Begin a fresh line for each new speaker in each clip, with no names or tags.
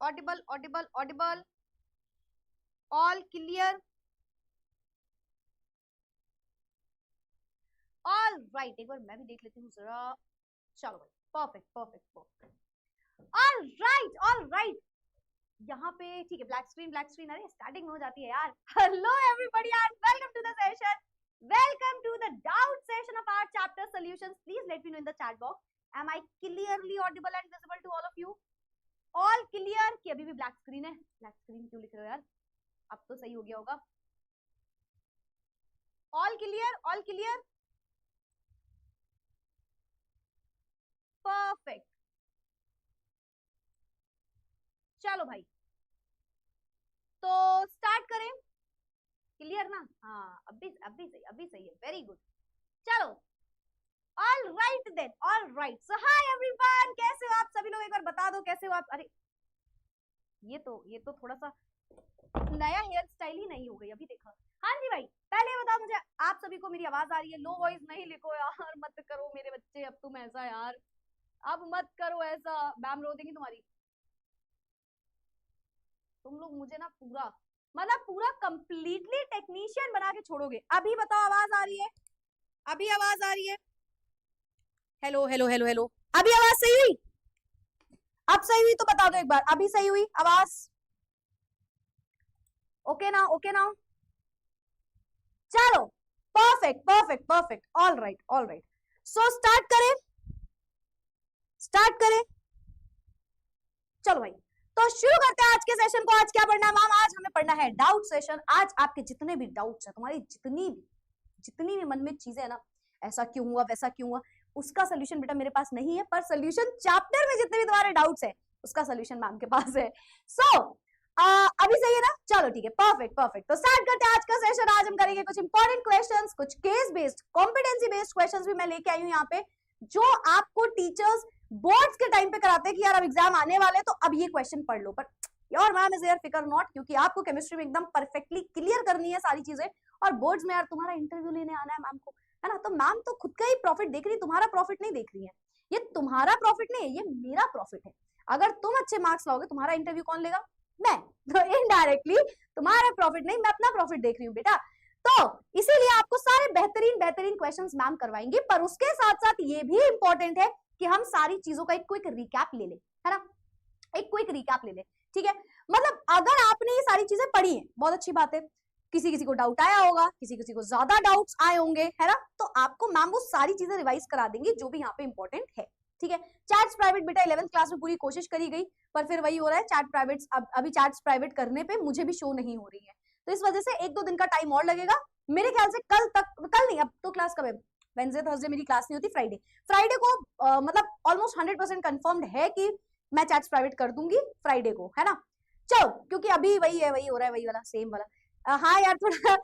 Audible Audible Audible, all clear, all right. एक बार मैं भी देख लेती हूँ जरा। चलो भाई, perfect perfect perfect, all right all right. यहाँ पे ठीक है, ब्लैक स्क्रीन, अरे स्टार्टिंग में हो जाती है यार। Hello everybody and welcome to the session, welcome to the doubt session of our chapter solutions. Please let me know in the chat box, am I clearly audible and visible to all of you? All clear कि अभी भी black screen है? Black screen क्यों लिख रहे हो यार? अब तो सही हो गया होगा। All clear, all clear, perfect. चलो भाई, तो स्टार्ट करें। क्लियर ना? हाँ, अभी सही है, वेरी गुड। चलो, all right then, all right. So hi everyone, कैसे हो आप सभी लोग? एक बार बता दो कैसे हो आप। अरे ये तो थोड़ा सा नया हेयर स्टाइल ही नहीं हो गई अभी, देखा। हाँ जी भाई, पहले बताओ मुझे, आप सभी को मेरी आवाज आ रही है? लो वॉइस नहीं लिखो यार, मत करो मेरे बच्चे अब तुम ऐसा यार, अब मत करो ऐसा, मैम रो देंगी तुम्हारी। तुम लोग मुझे ना पूरा मतलब पूरा कंप्लीटली टेक्नीशियन बना के छोड़ोगे। अभी बताओ आवाज आ रही है? अभी आवाज आ रही है? हेलो हेलो हेलो हेलो, अभी आवाज सही हुई? अब सही हुई तो बता दो एक बार, अभी सही हुई आवाज? ओके ना, ओके ना? चलो, perfect perfect perfect, all right all right. So start करें, स्टार्ट करें। चलो भाई, तो शुरू करते हैं आज के सेशन को। आज क्या पढ़ना है मैम? आज हमें पढ़ना है डाउट सेशन। आज आपके जितने भी डाउट्स हैं, तुम्हारी जितनी भी मन में चीजें है ना, ऐसा क्यों हुआ, वैसा क्यों हुआ, उसका सोल्यूशन बेटा मेरे पास नहीं है, पर सोल्यूशन चैप्टर में जितने भी तुम्हारे डाउट्स हैं उसका सोल्यूशन मैम के पास है। सो अभी सही है ना? चलो ठीक है, परफेक्ट परफेक्ट। तो स्टार्ट करते हैं आज का सेशन। आज हम करेंगे कुछ इंपॉर्टेंट क्वेश्चंस, कुछ case based, competency based questions भी मैं लेके आई हूँ यहाँ पे, जो आपको टीचर्स बोर्ड्स के टाइम पे कराते हैं कि यार अब एग्जाम आने वाले तो अब ये क्वेश्चन पढ़ लो। But your ma'am is there, फिकर नॉट, क्योंकि आपको केमिस्ट्री में एकदम परफेक्टली क्लियर करनी है सारी चीजें। और बोर्ड्स में यार तुम्हारा इंटरव्यू लेने आना है मैम को, है ना? तो मैम तो खुद का ही प्रॉफिट देख रही है, तुम्हारा प्रॉफिट नहीं देख रही है। ये तुम्हारा प्रॉफिट नहीं है, ये मेरा प्रॉफिट है। अगर तुम अच्छे मार्क्स लाओगे, तुम्हारा इंटरव्यू कौन लेगा? मैं। तो इनडायरेक्टली तुम्हारा प्रॉफिट नहीं, मैं अपना प्रॉफिट देख रही हूँ बेटा। तो इसीलिए आपको सारे बेहतरीन बेहतरीन क्वेश्चंस मैम करवाएंगे, पर उसके साथ साथ ये भी इंपॉर्टेंट है कि हम सारी चीजों का एक क्विक रिकैप ले ले, है ना? एक क्विक रिकैप ले ले, ठीक है? मतलब अगर आपने ये सारी चीजें पढ़ी हैं, बहुत अच्छी बात है। किसी किसी को डाउट आया होगा, किसी किसी को ज्यादा डाउट्स आए होंगे, है ना? तो आपको मैम वो सारी चीजें रिवाइज करा देंगी जो भी यहाँ पे इंपॉर्टेंट है, ठीक है? चैट्स प्राइवेट बेटा 11th क्लास में पूरी कोशिश करी गई, पर फिर वही हो रहा है, चैट प्राइवेट अभी चैट्स प्राइवेट करने पे मुझे भी शो नहीं हो रही है, तो इस वजह से 1-2 दिन का टाइम और लगेगा। मेरे ख्याल से कल तक, कल नहीं, अब तो क्लास कब है? वेडनेसडे थर्सडे मेरी क्लास नहीं होती, फ्राइडे को मतलब ऑलमोस्ट 100% कंफर्म्ड है कि मैं चैट्स प्राइवेट कर दूंगी फ्राइडे को, है ना? चलो, क्योंकि अभी वही है, वही हो रहा है, वही वाला सेम वाला। हाँ यार, थोड़ा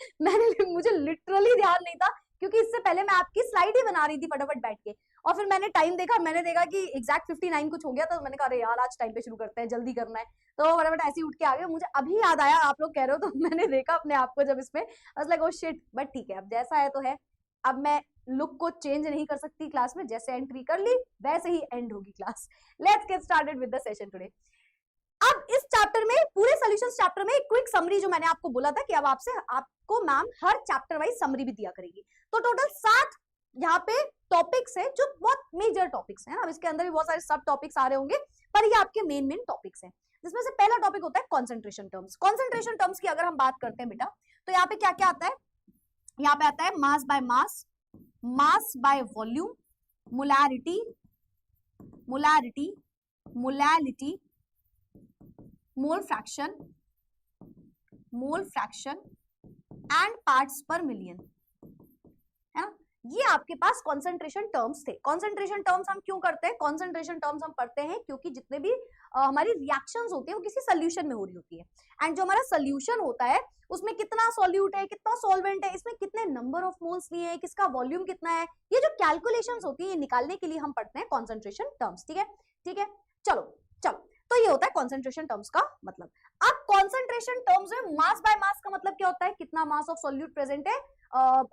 मुझे लिटरली ध्यान नहीं था, क्योंकि इससे पहले मैं आपकी स्लाइड ही बना रही थी फटाफट बैठ के, और फिर मैंने टाइम देखा, मैंने देखा कि एग्जैक्ट 59 कुछ हो गया, तो मैंने कहा अरे यार आज टाइम पे शुरू करते हैं, जल्दी करना है। तो फटाफट ऐसे ही उठ के आ गए। मुझे अभी याद आया, आप लोग कह रहे हो, तो मैंने देखा अपने आप को जब इसमें, I was like oh shit. But ठीक है, अब जैसा है तो है। अब मैं लुक को चेंज नहीं कर सकती क्लास में, जैसे एंट्री कर ली वैसे ही एंड होगी class. Let's get started with the session today. अब इस चैप्टर में, पूरे सॉल्यूशंस चैप्टर में एक क्विक समरी, जो मैंने आपको बोला था कि अब आपको मैम हर चैप्टर वाइज समरी भी दिया करेगी। तो टोटल 7 यहाँ पे टॉपिक्स है, जो बहुत मेजर टॉपिक्स हैं। अब इसके अंदर भी बहुत सारे सब टॉपिक्स आ रहे होंगे, पर ये आपके मेन टॉपिक्स हैं, जिसमें से पहला टॉपिक होता है कॉन्सेंट्रेशन टर्म्स। कॉन्सेंट्रेशन टर्म्स की अगर हम बात करते हैं बेटा, तो यहाँ पे क्या क्या आता है? यहाँ पे आता है mass by mass, mass by volume, molarity, molality, mole fraction and parts पर मिलियन, है ना? ये आपके पास कंसंट्रेशन टर्म्स थे। कंसंट्रेशन टर्म्स हम क्यों करते हैं? कंसंट्रेशन टर्म्स हम पढ़ते हैं क्योंकि जितने भी हमारी रिएक्शंस होती है वो किसी सोल्यूशन में हो रही होती है, एंड जो हमारा सोल्यूशन होता है उसमें कितना सॉल्यूट है, कितना सॉल्वेंट है, इसमें कितने नंबर ऑफ मोल्स लिए हैं, किसका वॉल्यूम कितना है, ये जो कैलकुलेशंस होती है ये निकालने के लिए हम पढ़ते हैं कंसंट्रेशन टर्म्स, ठीक है? ठीक है, चलो चलो, तो ये होता है कंसंट्रेशन टर्म्स का मतलब। अब कंसंट्रेशन टर्म्स में मास बाय मास का मतलब क्या होता है? कितना मास ऑफ सॉल्यूट प्रेजेंट है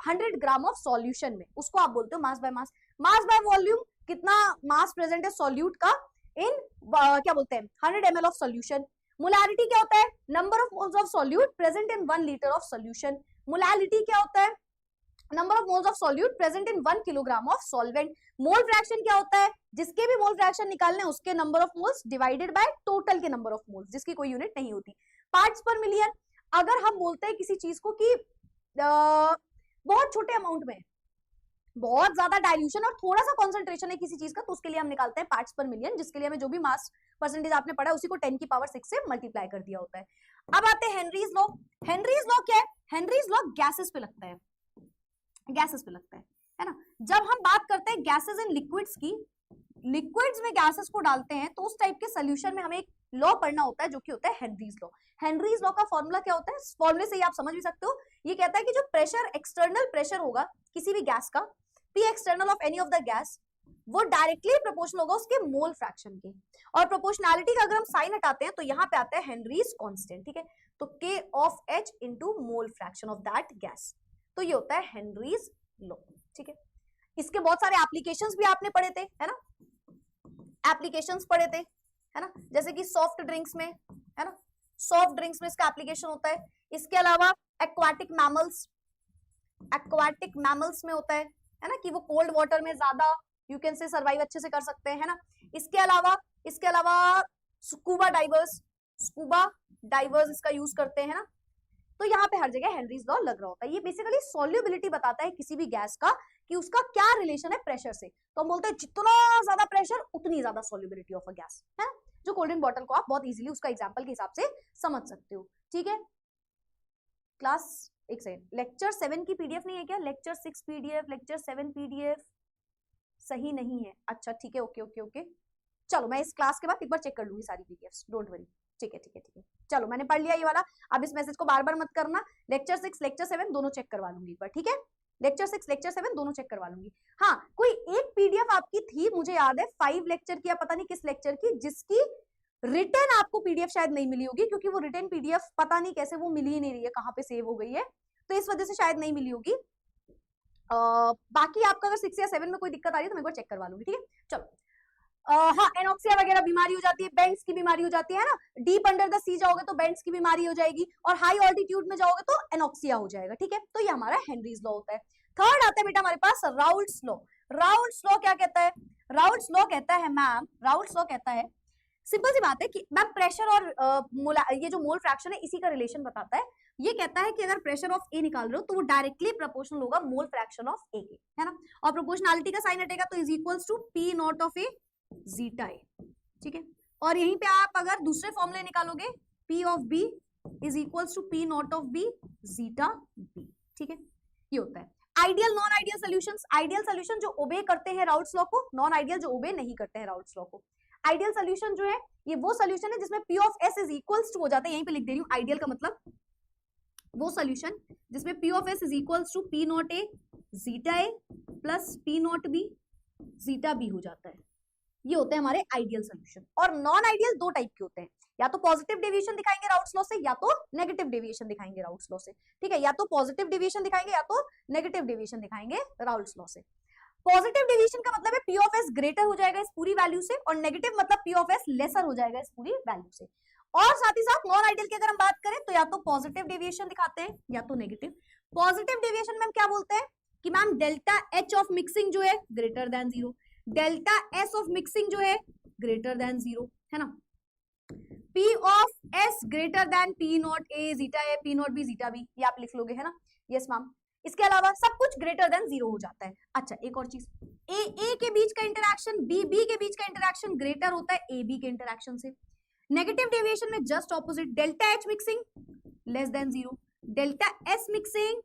100 ग्राम ऑफ सॉल्यूशन में, उसको आप बोलते हो mass by mass. Mass by volume, कितना मास प्रेजेंट है सॉल्यूट का इन क्या बोलते हैं 100 ml ऑफ सॉल्यूशन। मोलैरिटी क्या होता है? Number of moles of solute present in 1 litre of solution. Molarity क्या होता है? Number of moles of solute present in 1 kilogram of solvent. Mole fraction क्या होता है? जिसके भी मोल फ्रैक्शन निकालने उसके number of moles divided by total के नंबर ऑफ मोल्स, जिसकी कोई यूनिट नहीं होती। पार्ट्स पर मिलियन, अगर हम बोलते हैं किसी चीज को कि बहुत छोटे अमाउंट में बहुत ज्यादा डाइल्यूशन और थोड़ा सा कॉन्सेंट्रेशन है किसी चीज का, तो उसके लिए हम निकालते हैं पार्ट्स पर मिलियन, जिसके लिए हमें जो भी मास परसेंटेज आपने पढ़ा है उसी को 10 की पावर 6 से मल्टीप्लाई कर दिया होता है। अब आते हैं हेनरीज लॉ। हेनरीज लॉ क्या है? हेनरीज लॉ गैसेस पे लगता है, गैसेस पे लगता है ना। जब हम बात करते हैं गैसेस इन लिक्विड्स की, लिक्विड्स में गैसेस को डालते हैं तो उस टाइप के सोल्यूशन में हमें एक लॉ पढ़ना होता है जो कि होता है हेनरीज लॉ। हेनरीज लॉ का फॉर्मूला क्या होता है? फॉर्मूले से ही आप समझ भी सकते हो। ये कहता है कि जो प्रेशर, एक्सटर्नल प्रेशर होगा किसी भी गैस का, P external of any of the gas, वो डायरेक्टली प्रोपोर्शनल होगा उसके मोल फ्रैक्शन के। और प्रोपोर्शनैलिटी का अगर हम साइन हटाते हैं तो यहाँ पे आता है हेनरीज कांस्टेंट, ठीक है। तो K of H into mole fraction of that gas, तो ये होता है हेनरीज लॉ, ठीक है। इसके बहुत सारे एप्लीकेशंस भी आपने पढ़े थे, है ना, एप्लीकेशंस पढ़े थे, है ना, जैसे कि सॉफ्ट ड्रिंक्स में, है ना, सॉफ्ट ड्रिंक्स में इसका एप्लीकेशन होता है। इसके अलावा एक्वाटिक मैमल्स, एक्वाटिक मैमल्स में होता है ना, कि वो कोल्ड वाटर में ज्यादा यू कैन से सर्वाइव अच्छे से कर सकते हैं, है ना। इसके अलावा स्कूबा डाइवर्स इसका यूज करते हैं ना। तो यहाँ पे हर जगह हेनरीज लॉ लग रहा होता है। ये बेसिकली सॉल्युबिलिटी बताता है किसी भी गैस का कि उसका क्या रिलेशन है प्रेशर से। तो हम बोलते हैं जितना ज्यादा प्रेशर उतनी ज्यादा सॉल्युबिलिटी ऑफ अ गैस, है ना। जो कोल्ड ड्रिंक बॉटल को आप बहुत इजीली उसका एग्जांपल के हिसाब से समझ सकते हो, ठीक है। क्लास एक सेकंड, लेक्चर 7 की पीडीएफ नहीं है क्या? लेक्चर 6 पीडीएफ, लेक्चर 7 पीडीएफ सही नहीं है। अच्छा ठीक है, ओके ओके ओके, चलो मैं इस क्लास के बाद एक बार चेक कर लूंगी सारी पीडीएफ्स, डोंट वरी, ठीक है ठीक है ठीक है। चलो मैंने पढ़ लिया ये वाला, अब इस मैसेज को बार बार मत करना। लेक्चर 6 लेक्चर 7 दोनों चेक करवा लूंगी एक बार, ठीक है। लेक्चर 6 लेक्चर 7 दोनों चेक करवा लूंगी। हाँ, कोई एक पीडीएफ आपकी थी मुझे याद है 5 लेक्चर की या पता नहीं किस लेक्चर की, जिसकी रिटर्न आपको पीडीएफ शायद नहीं मिली होगी, क्योंकि वो रिटर्न पीडीएफ पता नहीं कैसे वो मिली ही नहीं रही है, कहाँ पे सेव हो गई है, तो इस वजह से शायद नहीं मिली होगी। बाकी आपका अगर 6 या 7 में कोई दिक्कत आ रही है तो मैं एक बार चेक करवा लूंगी, ठीक है। चलो हाँ, एनॉक्सिया वगैरह बीमारी हो जाती है, बेंड्स की बीमारी हो जाती है ना। डीप अंडर द सी जाओगे तो बेंड्स की बीमारी हो जाएगी, और हाई ऑल्टीट्यूड में जाओगे तो एनॉक्सिया हो जाएगा, ठीक है। तो ये हमारा हेनरीज लॉ होता है। थर्ड आता है बेटा हमारे पास राउल्ट्स लॉ। राउल्ट्स लॉ क्या कहता है? राउल्ट्स लॉ कहता है मैम, राउल्ट्स लॉ कहता है, सिंपल सी बात है कि मैम प्रेशर और ये जो मोल फ्रैक्शन है इसी का रिलेशन बताता है। ये कहता है कि अगर प्रेशर ऑफ ए निकाल रहे हो तो वो डायरेक्टली प्रोपोर्शनल होगा मोल फ्रैक्शन ऑफ ए के, है ना। और प्रोपोर्शनैलिटी का साइन हटेगा तो is equals to P naught of A zeta A, ठीक है। और यहीं पे आप अगर दूसरे फॉर्मूले निकालोगे P of B is equals to P not of B zeta B, ठीक है। ये होता है ideal non ideal solutions. Ideal solution जो ओबे करते हैं राउल्ट्स लॉ को, नॉन आइडियल जो ओबे नहीं करते हैं राउल्ट्स लॉ को। आइडियल सॉल्यूशन जो है ये वो सॉल्यूशन है जिसमें P of S is equals to हो जाता है, यहीं पे लिख दे रही हूँ आइडियल का मतलब वो सॉल्यूशन जिसमें P of S is equals to P nought A zeta A plus P nought B zeta B हो जाता है। ये होते हैं हमारे आइडियल सॉल्यूशन। और नॉन आइडियल दो टाइप के होते हैं, या तो पॉजिटिव डेविएशन दिखाएंगे राउल्ट्स लॉ से या तो नेगेटिव डेविएशन दिखाएंगे राउल्ट्स लॉ से, ठीक है। या तो पॉजिटिव डेविएशन दिखाएंगे या तो नेगेटिव डेविएशन दिखाएंगे राउल्ट्स लॉ से। पॉजिटिव डेविएशन का मतलब है P ऑफ S ग्रेटर हो जाएगा इस पूरी वैल्यू से, और नेगेटिव मतलब P ऑफ S लेसर हो जाएगा इस पूरी वैल्यू से। और साथ ही साथ नॉन आइडियल की अगर हम बात करें तो या तो पॉजिटिव डेविएशन दिखाते हैं या तो नेगेटिव। पॉजिटिव डेविएशन में हम क्या बोलते हैं कि ma'am delta H of mixing जो है greater than 0, delta S of mixing जो है ग्रेटर देन 0, है ना। P of S greater than P nought A zeta A, P nought B zeta B, ये आप लिख लोगे, है ना। Yes ma'am. इसके अलावा सब कुछ ग्रेटर देन 0 हो जाता है। अच्छा एक और चीज, A के बीच का इंटरैक्शन B के बीच का इंटरैक्शन ग्रेटर होता है AB के इंटरैक्शन से। नेगेटिव डेविएशन में just opposite, delta H mixing less than 0, delta S mixing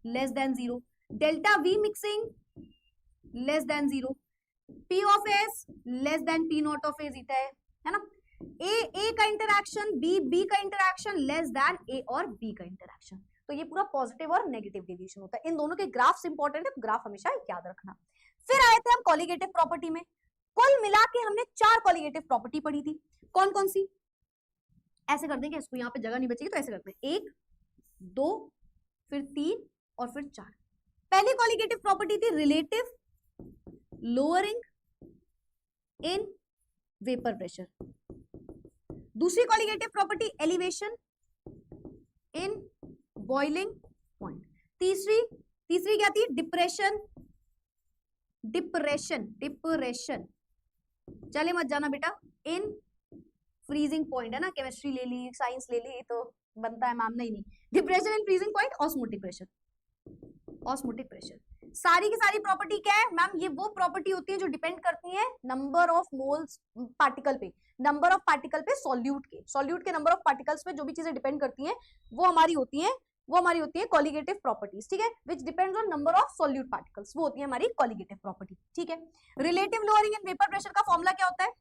less than 0, delta V mixing less than 0, P of S less than P not of A zeta है ना। A का interaction B का interaction less than A और B का interaction. तो ये पूरा positive और नेगेटिव डेविएशन होता है। इन दोनों के ग्राफ्स इंपॉर्टेंट है, ग्राफ हमेशा याद रखना। फिर आए थे हम कॉलिगेटिव प्रॉपर्टी में। कुल मिला के हमने 4 कॉलिगेटिव प्रॉपर्टी पढ़ी थी। कौन कौन सी? ऐसे कर देंगे, इसको यहाँ पे जगह नहीं बचेगी तो ऐसे करते हैं, 1 2 फिर 3 और फिर 4। पहली कॉलिगेटिव प्रॉपर्टी थी relative lowering in vapour pressure. दूसरी colligative property elevation in boiling point. तीसरी क्या थी? डिप्रेशन। चले मत जाना बेटा, इन फ्रीजिंग पॉइंट है ना, केमिस्ट्री ले ली, साइंस ले ली तो बनता है मैम, नहीं। Depression in freezing point, osmotic pressure. सारी की सारी प्रॉपर्टी क्या है मैम? ये वो प्रॉपर्टी होती है जो डिपेंड करती है नंबर ऑफ मोल्स पार्टिकल पे, नंबर ऑफ पार्टिकल पे सॉल्यूट के नंबर ऑफ पार्टिकल्स पे जो भी चीजें डिपेंड करती हैं वो हमारी होती है कॉलिगेटिव प्रॉपर्टीज, ठीक है, which depends on number of solute particles, वो होती है हमारी कॉलिगेटिव प्रॉपर्टी, ठीक है। Relative lowering in vapour pressure का फॉर्मूला क्या होता है?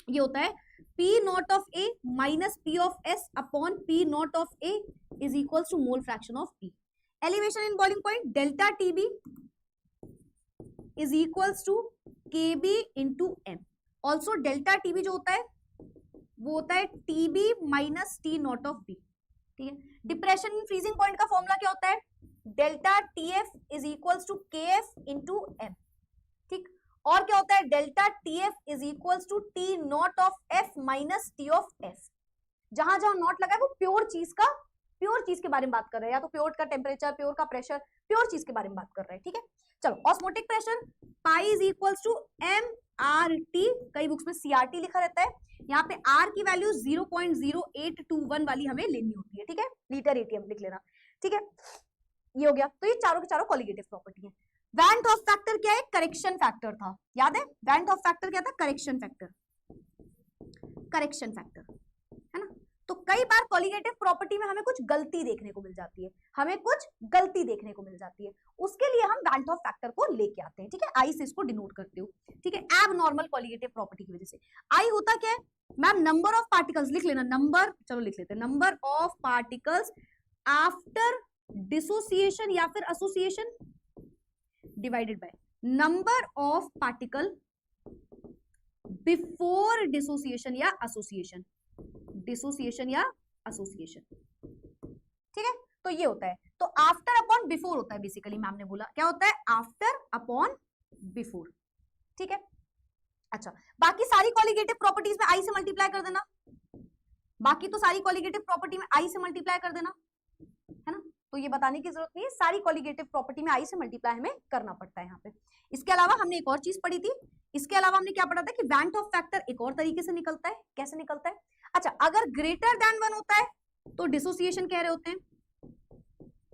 ये होता है P not of A minus P of S upon P not of A is equals to mole fraction of P। Elevation in boiling point delta TB is equals to KB into M। Also delta TB जो होता है वो होता है TB minus T not of B, ठीक है। Depression in freezing point का formula क्या होता है? Delta TF is equals to KF into M, ठीक। और क्या होता है? Delta TF is equals to T not of F minus T of F। जहां जहां नॉट लगा है वो प्योर चीज के बारे में बात कर रहे हैं, या तो प्योर का टेम्परेचर, प्योर का प्रेशर, प्योर चीज के बारे में बात कर रहे हैं, ठीक है। चलो, osmotic pressure pi is equals to MRT, कई बुक्स में CRT लिखा रहता है, यहाँ पे R की वैल्यू 0.0821 वाली हमें लेनी होती है, ठीक है, लीटर ATM लिख लेना, ठीक है। ये हो गया। तो ये चारों के चारों कॉलिगेटिव प्रॉपर्टी है। वैन टॉफ फैक्टर क्या है? करेक्शन फैक्टर था, याद है? वैन टॉफ फैक्टर क्या था? करेक्शन फैक्टर है ना। तो कई बार कॉलिगेटिव प्रॉपर्टी में हमें कुछ गलती देखने को मिल जाती है, उसके लिए हम वैन टॉफ फैक्टर को लेके आते हैं, ठीक है। आई से इसको डिनोट करते हो, ठीक है, एब नॉर्मल कॉलिगेटिव प्रॉपर्टी की वजह से। आई होता क्या है मैम? नंबर ऑफ पार्टिकल्स, लिख लेना, लिख लेते हैं, number of particles after dissociation या फिर association divided by number of particle before dissociation या एसोसिएशन, ठीक है। तो ये होता है, तो आफ्टर अपॉन बिफोर होता है बेसिकली, मैम ने बोला क्या होता है? आफ्टर अपॉन बिफोर, ठीक है। अच्छा, बाकी सारी कॉलिगेटिव प्रॉपर्टीज में आई से मल्टीप्लाई कर देना, है ना। तो ये बताने की जरूरत नहीं है, सारी कॉलिगेटिव प्रॉपर्टी में आई से मल्टीप्लाई हमें करना पड़ता है यहाँ पे। इसके अलावा हमने एक और चीज पढ़ी थी, इसके अलावा हमने क्या पढ़ा था कि वैन टॉफ फैक्टर एक और तरीके से निकलता है। कैसे निकलता है? अच्छा, अगर ग्रेटर देन 1 होता है तो डिसोसिएशन कह रहे होते हैं,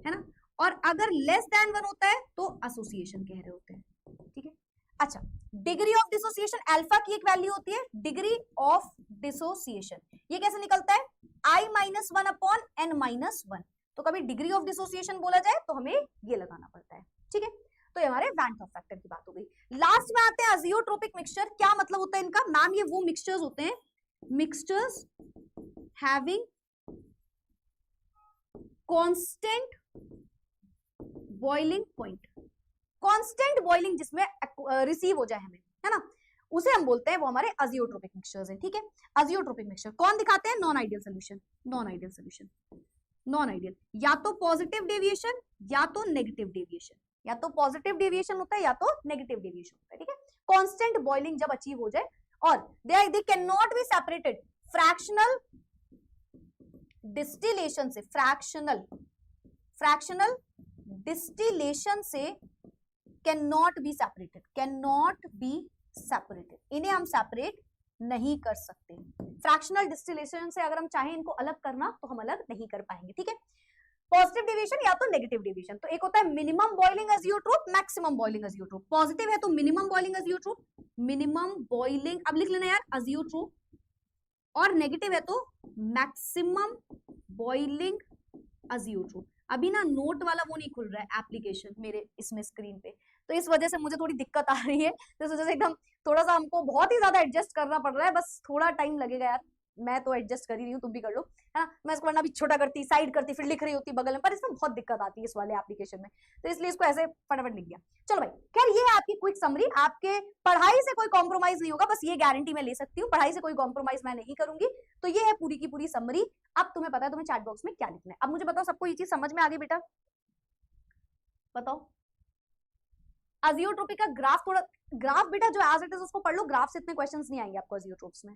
है ना, और अगर लेस देन 1 होता है तो एसोसिएशन कह रहे होते हैं, ठीक है। अच्छा, डिग्री ऑफ डिसोसिएशन अल्फा की एक वैल्यू होती है, डिग्री ऑफ डिसोसिएशन, ये कैसे निकलता है? I minus 1 upon N minus 1। तो कभी डिग्री ऑफ डिसोसिएशन बोला जाए तो हमें ये लगाना पड़ता है, ठीक है। तो ये हमारे वैन टॉफ फैक्टर की बात हो गई। लास्ट में आते हैं अजियोट्रोपिक मिक्सचर। क्या मतलब होता है इनका? मैम, ये वो मिक्सचर्स होते हैं, mixtures having constant boiling point, constant boiling जिसमें रिसीव हो जाए हमें, है ना, उसे हम बोलते हैं, वो हमारे अजियोट्रोपिक मिक्सचर्स हैं, ठीक है। अजियोट्रोपिक मिक्सचर कौन दिखाते हैं? Non ideal solution, non ideal, या तो पॉजिटिव डेविएशन या तो नेगेटिव डेविएशन, या तो पॉजिटिव डेविएशन होता है या तो नेगेटिव डेविएशन होता है, ठीक है। कांस्टेंट बॉइलिंग जब अचीव हो जाए, और they can not be separated fractional distillation से, फ्रैक्शनल डिस्टिलेशन से कैन नॉट बी सेपरेटेड, इन्हें हम सेपरेट नहीं कर सकते। फ्रैक्शनल डिस्टिलेशन से अगर हम चाहें इनको अलग करना तो हम अलग नहीं कर पाएंगे, ठीक है। पॉजिटिव डेविएशन या तो नेगेटिव डेविएशन, तो एक होता है minimum boiling azeotrope, maximum boiling azeotrope. Positive है तो minimum boiling azeotrope, minimum boiling, अब लिख लेना यार, अजियोट्रोप, और नेगेटिव है तो मैक्सिमम बॉइलिंग अजियोट्रोप। अभी ना नोट वाला वो नहीं खुल रहा है एप्लीकेशन मेरे इसमें स्क्रीन पे, तो इस वजह से मुझे थोड़ी दिक्कत आ रही है, तो इस वजह से एकदम थोड़ा सा हमको बहुत ही ज्यादा एडजस्ट करना पड़ रहा है, बस थोड़ा टाइम लगेगा यार, मैं तो एडजस्ट कर ही रही हूँ, तुम भी कर लो, है ना। मैं इसको वरना भी छोटा करती, साइड करती, फिर लिख रही होती बगल में, पर इसमें बहुत दिक्कत आती है इस वाले एप्लीकेशन में, तो इसलिए इसको ऐसे फटाफट लिख दिया। चलो भाई, खैर ये है आपकी क्विक समरी। आपके पढ़ाई से कोई कॉम्प्रोमाइज नहीं होगा, बस ये गारंटी मैं ले सकती हूँ, पढ़ाई से कोई कॉम्प्रोमाइज मैं नहीं करूंगी। तो ये है पूरी की पूरी समरी। अब तुम्हें पता है तुम्हें चैट बॉक्स में क्या लिखना है। अब मुझे बताओ, सबको ये चीज समझ में आ गई बेटा? बताओ, अजियोट्रोपिक का ग्राफ थोड़ा, ग्राफ बेटा जो एज इट इज उसको पढ़ लो, ग्राफ से इतने क्वेश्चंस नहीं आएंगे आपको अजियोट्रोप्स में,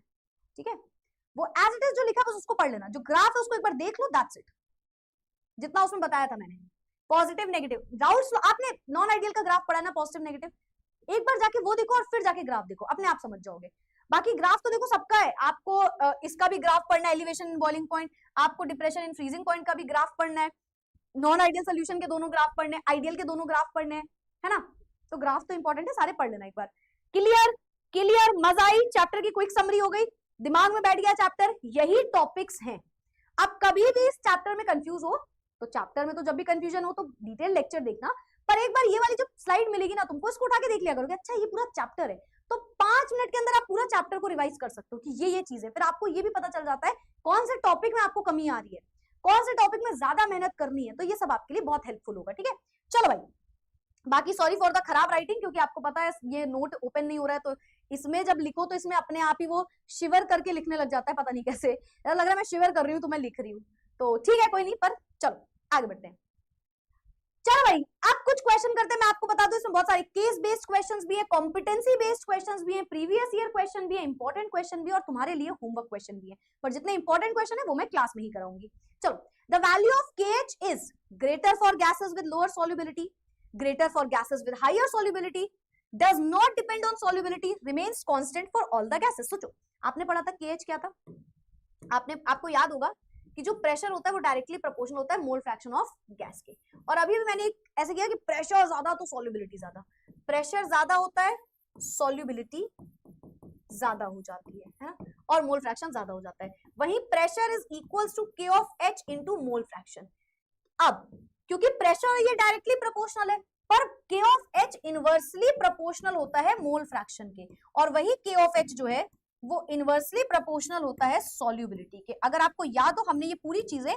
ठीक है। वो एज इट इज जो लिखा है बस उसको पढ़ लेना, जो ग्राफ है उसको एक बार देख लो, दैट्स इट, जितना उसमें बताया था मैंने। पॉजिटिव नेगेटिव डाउट्स, आपने नॉन आइडियल का ग्राफ पढ़ा ना, पॉजिटिव नेगेटिव, एक बार जाके वो देखो और फिर जाके ग्राफ देखो, अपने आप समझ जाओगे। बाकी ग्राफ तो देखो सबका है, आपको इसका भी ग्राफ पढ़ना है, एलिवेशन इन बॉइलिंग पॉइंट, आपको डिप्रेशन इन फ्रीजिंग पॉइंट का भी ग्राफ पढ़ना है, नॉन आइडियल सोल्यूशन के दोनों ग्राफ पढ़ने हैं, आइडियल के दोनों ग्राफ पढ़ने हैं, है ना। तो ग्राफ तो इंपॉर्टेंट है, सारे पढ़ लेना एक बार। क्लियर क्लियर, मजा आई, चैप्टर की क्विक समरी हो गई, दिमाग में बैठ गया चैप्टर, यही टॉपिक्स हैं। अब कभी भी इस चैप्टर में कंफ्यूज हो तो चैप्टर में तो जब भी कंफ्यूजन हो तो डिटेल लेक्चर देखना, पर एक बार ये वाली जो स्लाइड मिलेगी ना तुमको, इसको उठा के देख लिया करोगे, अच्छा ये पूरा चैप्टर है, तो 5 मिनट के अंदर आप पूरा चैप्टर को रिवाइज कर सकते हो कि ये चीज है। फिर आपको ये भी पता चल जाता है कौन से टॉपिक में आपको कमी आ रही है, कौन से टॉपिक में ज्यादा मेहनत करनी है, तो ये सब आपके लिए बहुत हेल्पफुल होगा, ठीक है। चलो भाई, बाकी सॉरी फॉर द खराब राइटिंग, क्योंकि आपको पता है ये नोट ओपन नहीं हो रहा है, तो इसमें जब लिखो तो इसमें अपने आप ही वो शिवर करके लिखने लग जाता है, पता नहीं कैसे, लग रहा है मैं शिवर कर रही हूँ तो मैं लिख रही हूँ, तो ठीक है कोई नहीं, पर चलो आगे बढ़ते हैं। चलो भाई, अब कुछ क्वेश्चन करते हैं, मैं आपको बता दूं इसमें बहुत सारे केस बेस्ड क्वेश्चंस भी है, कॉम्पिटेंसी बेस्ड क्वेश्चंस भी है, प्रीवियस ईयर क्वेश्चन भी है, इंपॉर्टेंट क्वेश्चन भी है, और तुम्हारे लिए होमवर्क क्वेश्चन भी है, पर जितने इंपॉर्टेंट क्वेश्चन है वो मैं क्लास में ही कराऊंगी। चलो, the value of KH is greater for gases with lower solubility, greater for gases with higher solubility, does not depend on solubility, remains constant for all the gases। सोचो, आपने पढ़ा था KH क्या था, आपको याद होगा कि जो प्रेशर होता है वो डायरेक्टली प्रोपोर्शनल होता है मोल फ्रैक्शन ऑफ गैस के, और अभी भी मैंने ऐसे किया कि प्रेशर ज्यादा तो सॉल्युबिलिटी ज्यादा, प्रेशर ज्यादा होता है सॉल्युबिलिटी ज्यादा हो जाती है ना, और मोल फ्रैक्शन ज्यादा हो जाता है। वहीं pressure is equals to K of H into mole fraction. अब क्योंकि प्रेशर ये डायरेक्टली प्रोपोर्शनल है, पर K of H inversely proportional होता है मोल फ्रैक्शन के, और वही K of H जो है वो इनवर्सली प्रोपोर्शनल होता है सॉल्युबिलिटी के। अगर आपको याद हो, हमने ये पूरी चीजें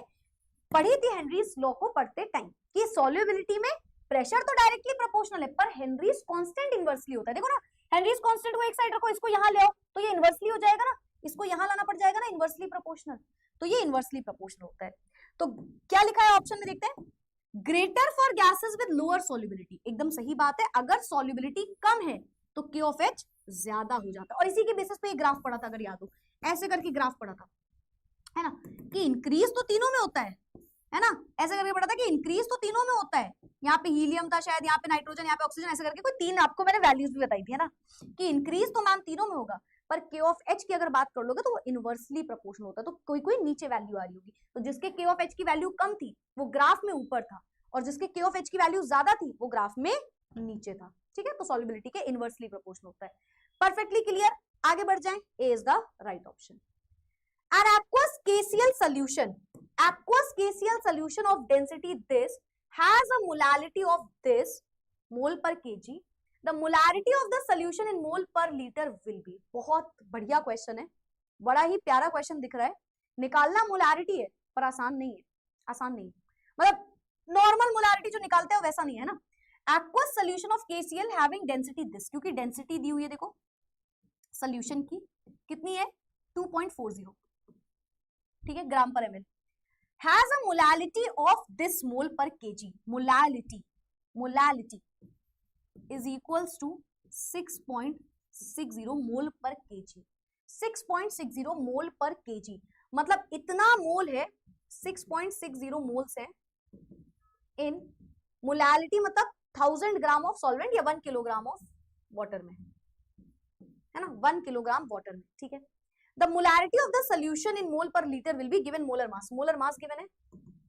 पढ़ी थी हेनरीज लॉ को पढ़ते टाइम, कि सॉल्युबिलिटी में प्रेशर तो डायरेक्टली प्रोपोर्शनल है, पर हेनरीज कांस्टेंट इनवर्सली होता है। देखो ना, हेनरीज कांस्टेंट को एक साइड रखो, इसको यहां ले आओ तो ये इनवर्सली हो जाएगा ना, इसको यहां लाना पड़ जाएगा ना, इनवर्सली प्रोपोर्शनल, तो ये इनवर्सली प्रोपोर्शनल होता है। तो क्या लिखा है ऑप्शन में, देखते हैं, greater for gases with lower solubility, एकदम सही बात है, अगर सॉल्युबिलिटी कम है तो K of H ज्यादा हो जाता है, और इसी के बेसिस पे ग्राफ पढ़ा था, अगर याद हो, ऐसे करके ग्राफ पढ़ा था, है ना, कि इंक्रीज तो तीनों में होता है ना, ऐसे करके पढ़ा था कि इंक्रीज तो तीनों में होता है, यहाँ पे हीलियम था शायद, यहाँ पे नाइट्रोजन, यहाँ पे ऑक्सीजन, ऐसे करके कोई 3 आपको मैंने वैल्यूज भी बताई थी, है ना, कि इंक्रीज तो मैम तीनों में होगा, पर K of H की अगर बात कर लोगे तो वो इनवर्सली प्रोपोर्शनल होता है, तो कोई कोई नीचे वैल्यू आ रही होगी, तो जिसके K of H की वैल्यू कम थी वो ग्राफ में ऊपर था, और जिसके K of H की वैल्यू ज्यादा थी वो ग्राफ में नीचे था, ठीक है। तो सॉल्युबिलिटी के इनवर्सली प्रोपोर्शनल होता है। परफेक्टली क्लियर, आगे बढ़ जाएं, A is the right option. An aqueous KCl solution of density this has a molality of this mole per kg. The molarity of the solution in mole per liter will be। बहुत बढ़िया question है, बड़ा ही प्यारा question दिख रहा है, निकालना molarity है पर आसान नहीं है, आसान नहीं है, मतलब नॉर्मल मोलारिटी जो निकालते हैं वैसा नहीं है ना। Aqueous solution of KCl having density this, क्योंकि डेंसिटी दी हुई है, देखो सोल्यूशन की कितनी है 2.40, ठीक है, ग्राम पर ml, has a molality of this mole per kg, molality is equals to 6.60 मोल पर kg, 6.60 मोल पर kg, मतलब इतना मोल है, 6.60 मोल्स है इन मोलालिटी, मतलब 1000 ग्राम ऑफ सॉल्वेंट या 1 किलोग्राम ऑफ वाटर में, है ना, 1 किलोग्राम वाटर में, ठीक है। The molarity of the solution in mole per liter will be given molar mass, molar mass given है,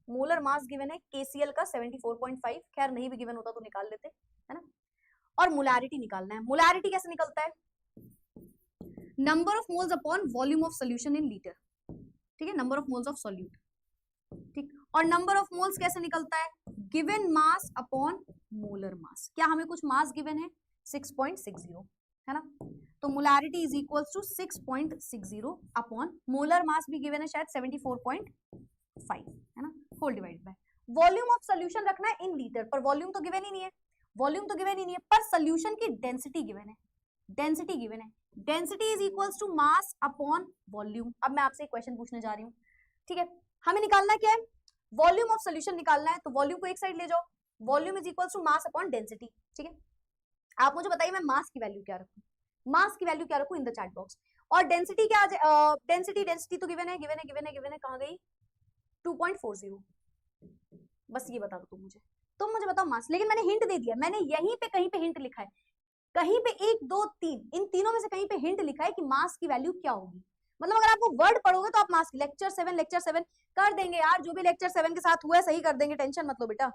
molar mass given है KCl का 74.5, खैर नहीं भी given होता तो निकाल लेते, है ना, और molarity निकालना है। molarity कैसे निकलता है, number of moles upon volume of solution in liter, ठीक है, number of moles of solute, ठीक, और number of moles कैसे निकलता है, given mass upon molar mass, क्या हमें कुछ mass given है 6.60, है ना, तो molarity is equals to 6.60 upon molar mass भी गिवन है शायद 74.5, है ना, whole divide by volume of solution रखना है इन लीटर, पर वॉल्यूम तो गिवन ही नहीं है, वॉल्यूम तो गिवन ही नहीं है, पर सॉल्यूशन की डेंसिटी गिवन है, डेंसिटी गिवन है, density is equals to mass upon volume. अब मैं आपसे एक क्वेश्चन पूछने जा रही हूँ, ठीक है, हमें निकालना क्या है, वॉल्यूम ऑफ सॉल्यूशन निकालना है, तो वॉल्यूम को एक साइड ले जाओ, volume is equals to mass upon density, ठीक है, आप मुझे बताइए मैं मास की वैल्यू क्या रखूं, मास की वैल्यू क्या रखूं इन द चैट बॉक्स। और डेंसिटी क्या, डेंसिटी डेंसिटी तो गिवन है, गिवन है, गिवन है, गिवन है, कहां गई, 2.40। बस ये बता दो तुम मुझे बताओ मास। लेकिन मैंने हिंट दे दिया, मैंने यहीं पे कहीं पे हिंट लिखा है, कहीं पे 1 2 3 इन तीनों में से कहीं पे हिंट लिखा है कि मास की वैल्यू क्या होगी। मतलब अगर आपको वर्ड पढ़ोगे तो आप मास की लेक्चर 7 कर देंगे यार, जो भी लेक्चर 7 के साथ हुआ है सही कर देंगे, टेंशन मत लो बेटा,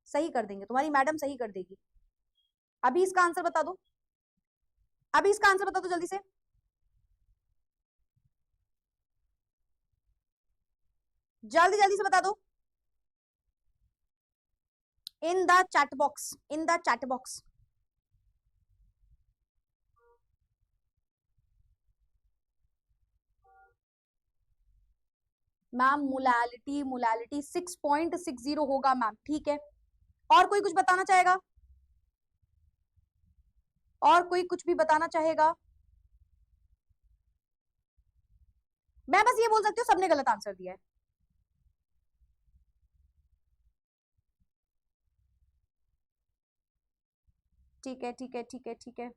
सही कर देंगे, तुम्हारी मैडम सही कर देगी। अभी इसका आंसर बता दो, अभी इसका आंसर बता दो जल्दी से। जल्दी जल्दी से बता दो इन the chat box, in the chat box. Ma'am molality, molality 6.60 होगा मैम, ठीक है। और कोई कुछ बताना चाहेगा, और कोई कुछ भी बताना चाहेगा? मैं बस ये बोल सकती हूँ सबने गलत आंसर दिया है। ठीक है ठीक है ठीक है ठीक है,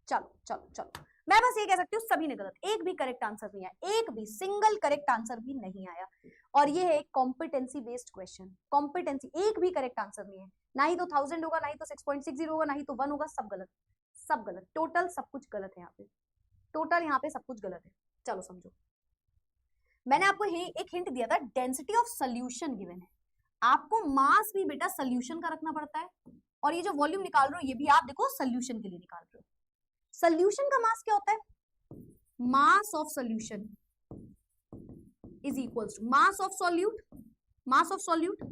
चलो चलो चलो, मैं बस ये कह सकती हूँ सभी ने गलत, एक भी करेक्ट आंसर नहीं आया, एक भी सिंगल करेक्ट आंसर भी नहीं आया। और ये है कॉम्पिटेंसी बेस्ड क्वेश्चन, कॉम्पिटेंसी, एक भी करेक्ट आंसर नहीं है, ना ही तो 1000 होगा, ना ही तो 6.60 होगा, ना ही तो 1 होगा, सब गलत, सब गलत, टोटल सब कुछ गलत है यहाँ पे, टोटल यहाँ पे सब कुछ गलत है। चलो समझो, मैंने आपको एक हिंट दिया था, डेंसिटी ऑफ सोल्यूशन गिवन है, आपको मास भी बेटा सोल्यूशन का रखना पड़ता है, और ये जो वॉल्यूम निकाल रहे हो ये भी आप देखो सोल्यूशन के लिए निकाल रहे हो। सोल्यूशन का मास क्या होता है, mass of solution is equals to mass of solute, mass of solute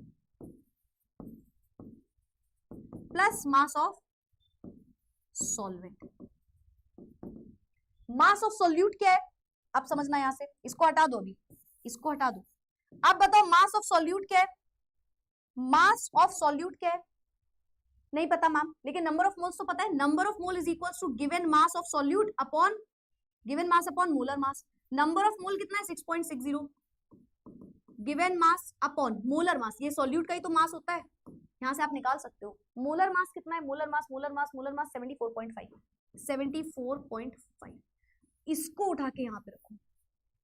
plus mass of solvent. Mass of solute क्या है, अब समझना, यहां से इसको हटा दो, अभी इसको हटा दो। अब बताओ मास ऑफ सॉल्यूट क्या है, मास ऑफ सॉल्यूट क्या है, नहीं पता मैम, लेकिन नंबर ऑफ मोल्स तो पता है, number of mole is equals to given mass of solute upon given mass upon molar mass. Number of mole कितना है 6.60, given mass upon molar mass, ये सॉल्यूट का ही तो मास होता है, यहां से आप निकाल सकते हो। मोलर मास कितना है, molar mass, molar mass, molar mass 74.5, 74.5। इसको उठा के यहाँ पे रखो,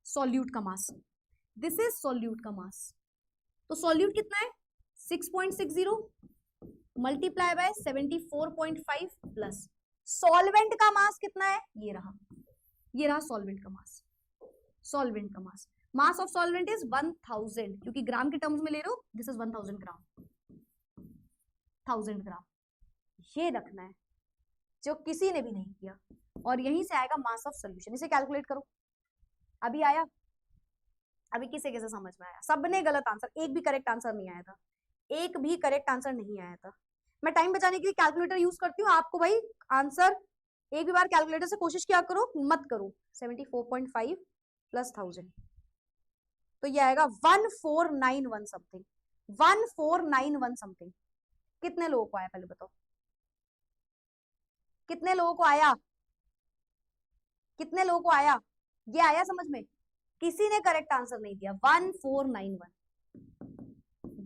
सॉल्यूट का मास, दिस इज सॉल्यूट का मास, तो सॉल्यूट कितना है 6.60 मल्टीप्लाई बाय 74.5 प्लस सॉल्वेंट का मास कितना है, ये रहा सॉल्वेंट का मास, सॉल्वेंट का मास, मास ऑफ सॉल्वेंट इज 1000, क्योंकि ग्राम के टर्म्स में ले रहे हो, दिस इज 1000 ग्राम, 1000 ग्राम, ये रखना है जो किसी ने भी नहीं किया, और यहीं से आएगा मास ऑफ सोल्यूशन। इसे कैलकुलेट करो, अभी आया, अभी किसे किसे समझ में आया, सबने गलत आंसर, एक भी करेक्ट आंसर नहीं आया था, एक भी करेक्ट आंसर नहीं आया था। मैं टाइम बचाने के लिए कैलकुलेटर यूज करती हूँ, आपको भाई आंसर एक भी बार कैलकुलेटर से कोशिश किया करो, मत करो। 74.5 प्लस 1000, तो ये आएगा 1491 समथिंग, 1491 समथिंग। कितने लोगों को आया पहले बताओ, कितने लोगों को आया, कितने लोगों को आया, ये आया समझ में? किसी ने करेक्ट आंसर नहीं दिया। 1491,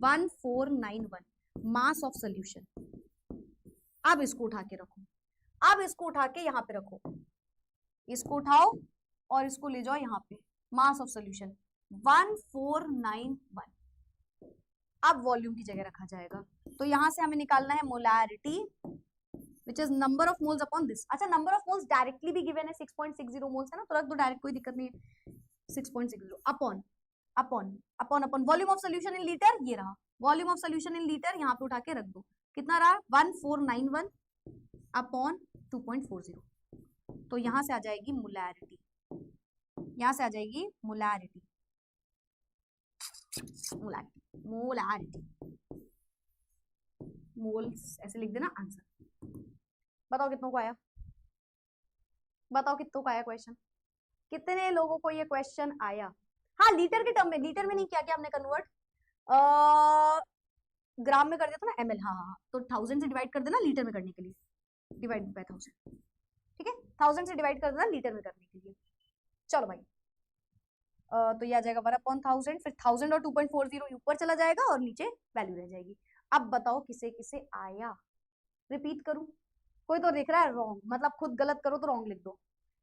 1491 मास ऑफ सोल्यूशन। अब इसको उठा के रखो, अब इसको उठा के यहां पे रखो, इसको उठाओ और इसको ले जाओ यहाँ पे, मास ऑफ सोल्यूशन 1491। अब वॉल्यूम की जगह रखा जाएगा, तो यहां से हमें निकालना है molarity which is number of moles upon this. अच्छा, नंबर ऑफ मोल्स डायरेक्टली भी गिवन है, 6.60 मोल्स है ना, तो रख दो डायरेक्ट, कोई दिक्कत नहीं है। 6.60 upon upon upon upon volume of solution in litre, ये रहा volume of solution in litre, यहाँ पे उठा के रख दो, कितना रहा 1491 अपॉन 2.40, तो यहां से आ जाएगी मोलैरिटी, यहां से आ जाएगी मोलैरिटी, मोलैरिटी, मोलैरिटी, मोल्स ऐसे लिख देना आंसर। बताओ कितनों को आया, बताओ कितनों को आया क्वेश्चन, कितने लोगों को ये क्वेश्चन आया? हाँ, लीटर के टर्म में, लीटर में नहीं किया क्या हमने कन्वर्ट, ग्राम में कर दिया था ना, ml, हाँ हाँ, तो 1000 से डिवाइड कर देना लीटर में करने के लिए, डिवाइड बाय 1000, ठीक है, 1000 से डिवाइड कर देना लीटर में करने के लिए। चलो भाई, तो ये आ जाएगा 1/1000, फिर 1000 और 2.40 ऊपर चला जाएगा और नीचे वैल्यू रह जाएगी। अब बताओ किसे किसे आया, रिपीट करूं? कोई तो लिख रहा है रॉन्ग, मतलब खुद गलत करो तो रॉन्ग लिख दो।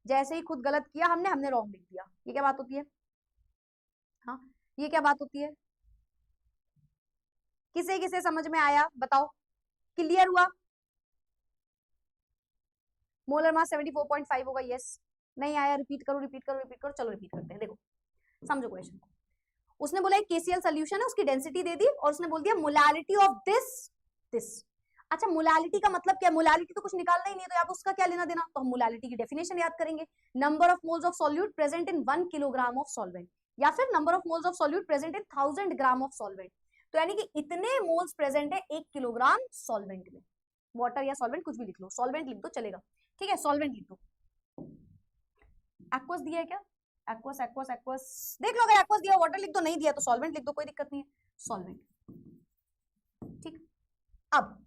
जैसे ही खुद गलत किया हमने हमने रॉन्ग लिख दिया, ये क्या बात होती है? हाँ, ये क्या बात होती है? किसे किसे समझ में आया बताओ, क्लियर हुआ? मोलर मास 74.5 होगा, यस। नहीं आया, रिपीट करो रिपीट करो रिपीट करो। चलो रिपीट करते हैं, देखो समझो क्वेश्चन को। उसने बोला एक केसीएल सोल्यूशन है, उसकी डेंसिटी दे दी और उसने बोल दिया मोलालिटी ऑफ दिस दिस। अच्छा, मोलालिटी का मतलब क्या? मोलालिटी तो कुछ निकालना ही नहीं है, तो आप उसका क्या लेना देना? तो हम मोलालिटी की डेफिनेशन याद करेंगे, number of moles of solute present in 1 kilogram of solvent, या फिर number of moles of solute present in 1000 gram of solvent. तो यानी कि इतने मोल्स प्रेजेंट है 1 किलोग्राम सॉल्वेंट में। वाटर या सॉल्वेंट कुछ भी लिख लो, सॉल्वेंट लिख दो चलेगा, ठीक है, सॉल्वेंट लिख दो। एक्वस दिया है क्या? एक्वस एक्वस एक्वस देख लो, अगर एक्वस दिया वाटर लिख दो, नहीं दिया तो सॉल्वेंट लिख दो, कोई दिक्कत नहीं है, सॉल्वेंट। ठीक, अब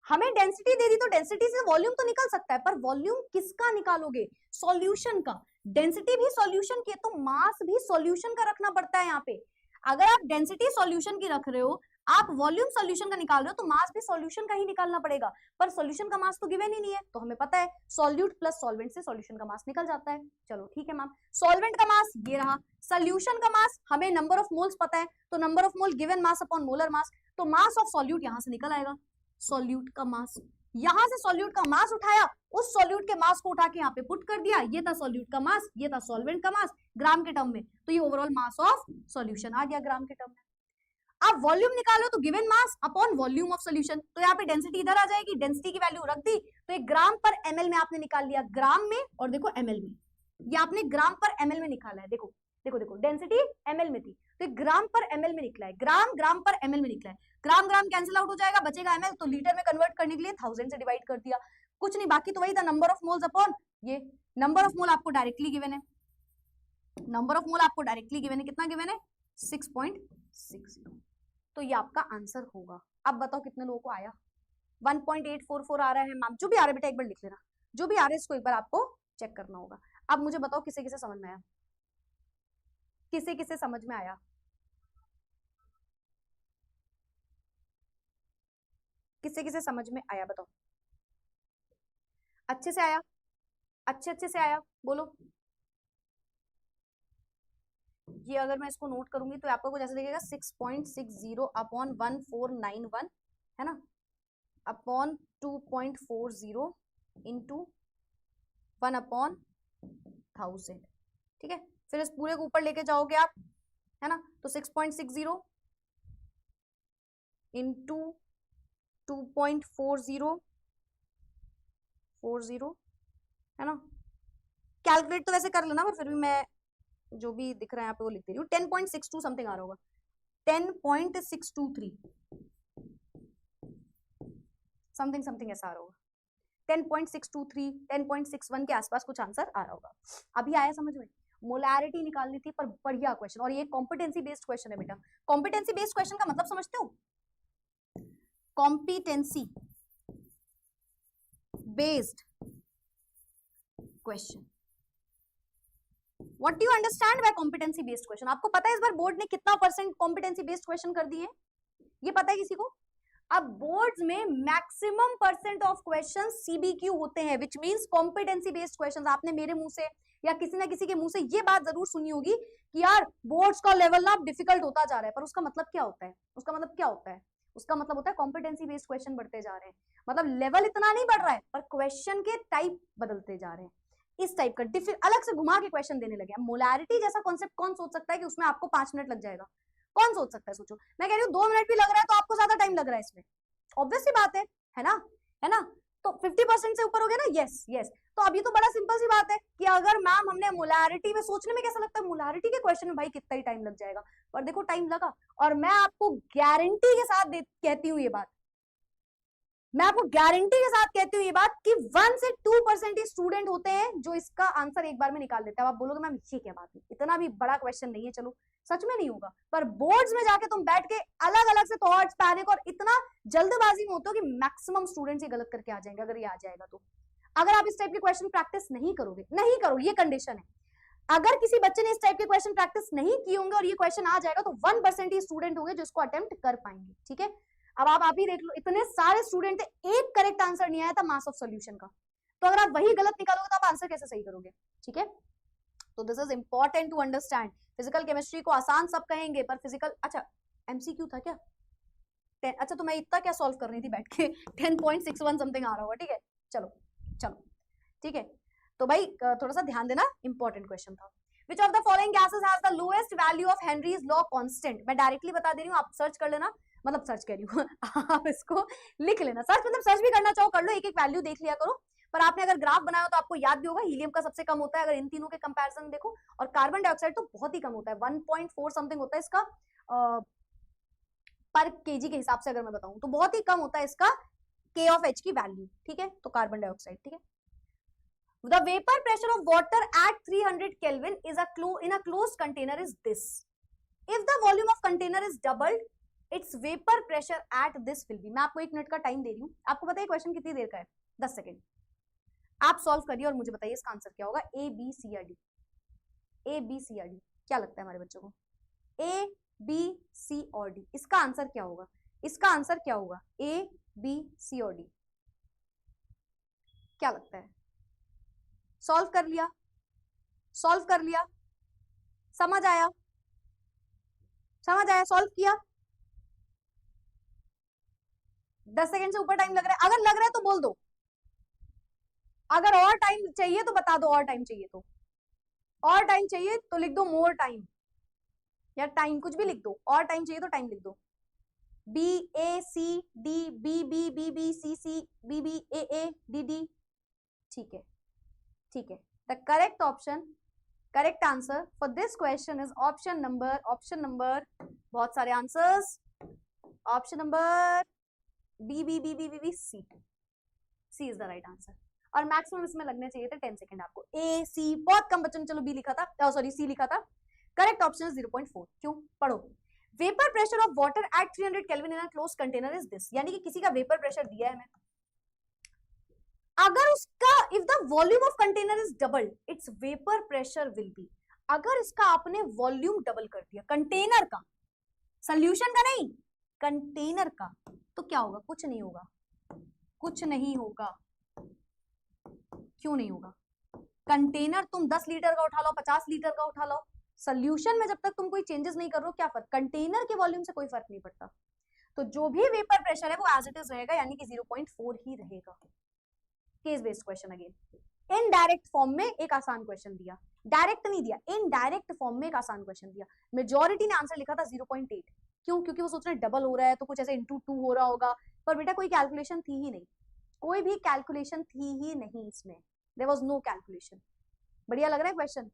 हमें डेंसिटी दे दी तो डेंसिटी से वॉल्यूम तो निकल सकता है, पर वॉल्यूम किसका निकालोगे? सॉल्यूशन का। डेंसिटी भी सॉल्यूशन की है तो मास भी सॉल्यूशन का रखना पड़ता है यहाँ पे। अगर आप डेंसिटी सॉल्यूशन की रख रहे हो, आप वॉल्यूम सॉल्यूशन का निकाल रहे हो, तो मास भी सॉल्यूशन का ही निकालना पड़ेगा, पर सॉल्यूशन का मास तो गिवन ही नहीं है, तो हमें पता है सॉल्यूट प्लस सॉल्वेंट से सॉल्यूशन का मास निकल जाता है। चलो ठीक है मैम, सॉल्वेंट का मास ये रहा, सॉल्यूशन का मास हमें नंबर ऑफ मोल्स पता है, तो number of mole given mass upon molar मास, तो मास ऑफ सॉल्यूट यहां से निकल आएगा, सॉल्यूट का मास। यहां से सॉल्यूट का मास उठाया, उस सॉल्यूट के मास को उठा के यहाँ पे पुट कर दिया, ये था सॉल्यूट का मास, ये था सॉल्वेंट का मास ग्राम के टर्म में, तो ये ओवरऑल मास ऑफ सॉल्यूशन आ गया ग्राम के टर्म में। अब वॉल्यूम निकालो तो given mass upon volume of solution, तो यहाँ पे डेंसिटी इधर आ जाएगी, डेंसिटी की वैल्यू रख दी, तो एक ग्राम पर एमएल में आपने निकाल लिया, ग्राम में, और देखो एमएल में, ये आपने ग्राम पर एमएल में निकाला है, देखो देखो देखो, डेंसिटी एमएल में थी तो ग्राम पर एमएल में निकला है, ग्राम ग्राम पर एमएल में निकला है, ग्राम ग्राम कैंसिल आउट हो जाएगा, बचेगा एमएल, तो लीटर में कन्वर्ट करने के लिए 1000 से डिवाइड कर दिया, कुछ नहीं, बाकी तो वही था, नंबर ऑफ मोल्स अपॉन ये, नंबर ऑफ मोल आपको डायरेक्टली गिवन है, नंबर ऑफ मोल आपको डायरेक्टली गिवन है, कितना गिवन है? 6.60, तो ये आपका आंसर होगा। अब बताओ कितने लोगों को आया? 1.844 आ रहा है मैम, जो भी आ रहा है बेटा एक बार लिख लेना, जो भी आ रहा है इसको एक बार आपको चेक करना होगा। अब मुझे बताओ किसे किसे समझ में आया, किसे किसे समझ में आया, किसे किसे समझ में आया बताओ? अच्छे से आया? अच्छे से आया बोलो। ये अगर मैं इसको नोट करूंगी तो आपको कुछ ऐसा दिखेगा, 6.60 अपॉन 1491 है ना, अपॉन 2.40 इंटू 1 अपॉन 1000, ठीक है। फिर इस पूरे को ऊपर लेके जाओगे आप, है ना, तो 6.60 इंटू 2.40 है ना, कैलकुलेट तो वैसे कर लेना, पर फिर भी मैं जो भी दिख रहा है यहाँ पे वो लिख दे रही हूँ, 10.62 समथिंग आ रहा होगा, 10.623 समथिंग समथिंग ऐसा आ रहा होगा, 10.623 10.61 के आसपास कुछ आंसर आ रहा होगा। अभी आया समझ में? मोलैरिटी निकालनी थी, पर बढ़िया क्वेश्चन, और ये कॉम्पिटेंसी बेस्ड क्वेश्चन है बेटा। कॉम्पिटेंसी बेस्ड क्वेश्चन का मतलब समझते हो? Competency based question, what do you understand by competency based question? आपको पता है इस बार बोर्ड ने कितना % कॉम्पिटेंसी बेस्ड क्वेश्चन कर दिए हैं? ये पता है किसी को? अब बोर्ड्स में मैक्सिमम % ऑफ क्वेश्चन सीबीक्यू होते हैं, which means competency based questions. आपने मेरे मुंह से या किसी ना किसी के मुंह से ये बात जरूर सुनी होगी कि यार बोर्ड्स का लेवल ना डिफिकल्ट होता जा रहा है, पर उसका मतलब क्या होता है? उसका मतलब क्या होता है? उसका मतलब होता है कॉम्पिटेंसी बेस्ड क्वेश्चन बढ़ते जा रहे हैं, मतलब लेवल इतना नहीं बढ़ रहा है, पर क्वेश्चन के टाइप बदलते जा रहे हैं, इस टाइप का अलग से घुमा के क्वेश्चन देने लगे हैं। मोलैरिटी जैसा कॉन्सेप्ट कौन सोच सकता है कि उसमें आपको 5 मिनट लग जाएगा? कौन सोच सकता है? सोचो, मैं कह रही हूँ 2 मिनट भी लग रहा है तो आपको ज्यादा टाइम लग रहा है इसमें, ऑब्वियस सी बात है ना, है ना? तो 50% से ऊपर हो गया ना, यस यस। तो अभी तो बड़ा सिंपल सी बात है कि अगर मैम हमने मोलैरिटी में, सोचने में कैसा लगता है मोलैरिटी के क्वेश्चन में भाई कितना ही टाइम लग जाएगा, पर देखो टाइम लगा, और मैं आपको गारंटी के साथ कहती हूँ ये बात, मैं आपको गारंटी के साथ कहती हूँ ये बात कि 1 से 2% ही स्टूडेंट होते हैं जो इसका आंसर एक बार में निकाल लेते हैं। आप बोलोगे मैम ये क्या बात है, इतना भी बड़ा क्वेश्चन नहीं है, चलो सच में नहीं होगा, पर बोर्ड्स में जाके तुम बैठ के अलग अलग से थॉट्स पैनिक और इतना जल्दबाजी में होते हो कि मैक्सिमम स्टूडेंट्स ये गलत करके आ जाएंगे। अगर ये आ जाएगा तो, अगर आप इस टाइप के क्वेश्चन प्रैक्टिस नहीं करोगे, नहीं करो, ये कंडीशन है, अगर किसी बच्चे ने इस टाइप के क्वेश्चन प्रैक्टिस नहीं किए होंगे और ये क्वेश्चन आ जाएगा तो 1% ही स्टूडेंट होंगे जो इसको अटेम्प्ट कर पाएंगे, ठीक है। अब आप ही देख लो, इतने सारे स्टूडेंट थे, एक करेक्ट आंसर नहीं आया था मास ऑफ सॉल्यूशन का, तो अगर आप वही गलत निकालोगे तो आप आंसर कैसे सही करोगे? ठीक है, तो this is important to understand. Physical chemistry को आसान सब कहेंगे, पर फिजिकल, अच्छा एमसीक्यू था क्या? अच्छा तो मैं इतना क्या सॉल्व कर रही थी बैठ के 10.61 समथिंग आ रहा होगा, ठीक है, चलो चलो ठीक है। तो भाई थोड़ा सा ध्यान देना, इंपॉर्टेंट क्वेश्चन था। Which of the following gases has the lowest value of Henry's law constant? मैं डायरेक्टली बता दे रही हूँ, आप सर्च कर लेना, मतलब सर्च कर रही हूँ आप इसको लिख लेना, सर्च मतलब सर्च भी करना चाहो कर लो, एक एक वैल्यू देख लिया करो। पर आपने अगर ग्राफ बनाया तो आपको याद भी होगा, हीलियम का सबसे कम होता है अगर इन तीनों के कंपैरिजन में देखो, और कार्बन डाइऑक्साइड तो बहुत ही कम होता है, 1.4 समथिंग होता है इसका पर केजी के हिसाब से अगर मैं बताऊं तो बहुत ही कम होता है इसका के ऑफ एच की वैल्यू, ठीक है, तो कार्बन डाइऑक्साइड, ठीक है। The vapor pressure of water at 300 Kelvin is in a closed container is this. If the volume of container is doubled, its vapor pressure at this will be. मैं आपको 1 minute का time दे रही हूँ, आपको पता है क्वेश्चन कितनी देर का है? 10 सेकेंड। आप सॉल्व करिए और मुझे बताइए इसका आंसर क्या होगा, ए बी सी या डी? ए बी सी या डी क्या लगता है हमारे बच्चों को? ए बी सी और डी, इसका आंसर क्या होगा? इसका आंसर क्या होगा? ए बी सी और डी क्या लगता है? सॉल्व कर लिया, सॉल्व कर लिया, समझ आया, समझ आया, सॉल्व किया? 10 सेकेंड से ऊपर टाइम लग रहा है? अगर लग रहा है तो बोल दो, अगर और टाइम चाहिए तो बता दो, और टाइम चाहिए तो, और टाइम चाहिए तो लिख दो मोर टाइम, या टाइम कुछ भी लिख दो, और टाइम चाहिए तो टाइम लिख दो। B A C D, B B B B C C, B B A D D, ठीक है ठीक है। The correct option, correct answer for this question is option number, बहुत सारे answers, option number B B B B B B C, C is the right answer. और maximum इसमें लगने चाहिए थे 10 सेकंड आपको। ए सी बहुत कम बच्चों ने चलो बी लिखा था, सॉरी सी लिखा था। Correct option is 0.4। क्यों? पढ़ो। Vapour pressure of water at 300 kelvin in a closed container is this, यानी कि किसी का वेपर प्रेशर दिया है हमें, अगर उसका if the volume of container is double it's vapour pressure will be, अगर इसका आपने वॉल्यूम डबल कर दिया कंटेनर का, सॉल्यूशन का नहीं, कंटेनर का, तो क्या होगा? कुछ नहीं होगा, कुछ नहीं होगा। क्यों नहीं होगा? कंटेनर तुम 10 लीटर का उठा लो, 50 लीटर का उठा लो, सॉल्यूशन में जब तक तुम कोई चेंजेस नहीं कर रहे हो, क्या फर्क? कंटेनर के वॉल्यूम से कोई फर्क नहीं पड़ता। तो जो भी वेपर प्रेशर है वो एज इट इज रहेगा, यानी कि 0.4 ही रहेगा। Case based question again, indirect form में एक आसान क्वेश्चन दिया, डायरेक्ट नहीं दिया, इनडायरेक्ट फॉर्म में एक आसान क्वेश्चन दिया। मेजॉरिटी ने आंसर लिखा था 0.8, क्यों? क्योंकि वो सोच रहे डबल हो रहा है तो कुछ ऐसे इंटू 2 हो रहा होगा, पर बेटा कोई कैलकुलेशन थी ही नहीं, कोई भी कैलकुलेशन थी ही नहीं इसमें, देयर वाज नो कैलकुलेशन। बढ़िया लग रहा है क्वेश्चन?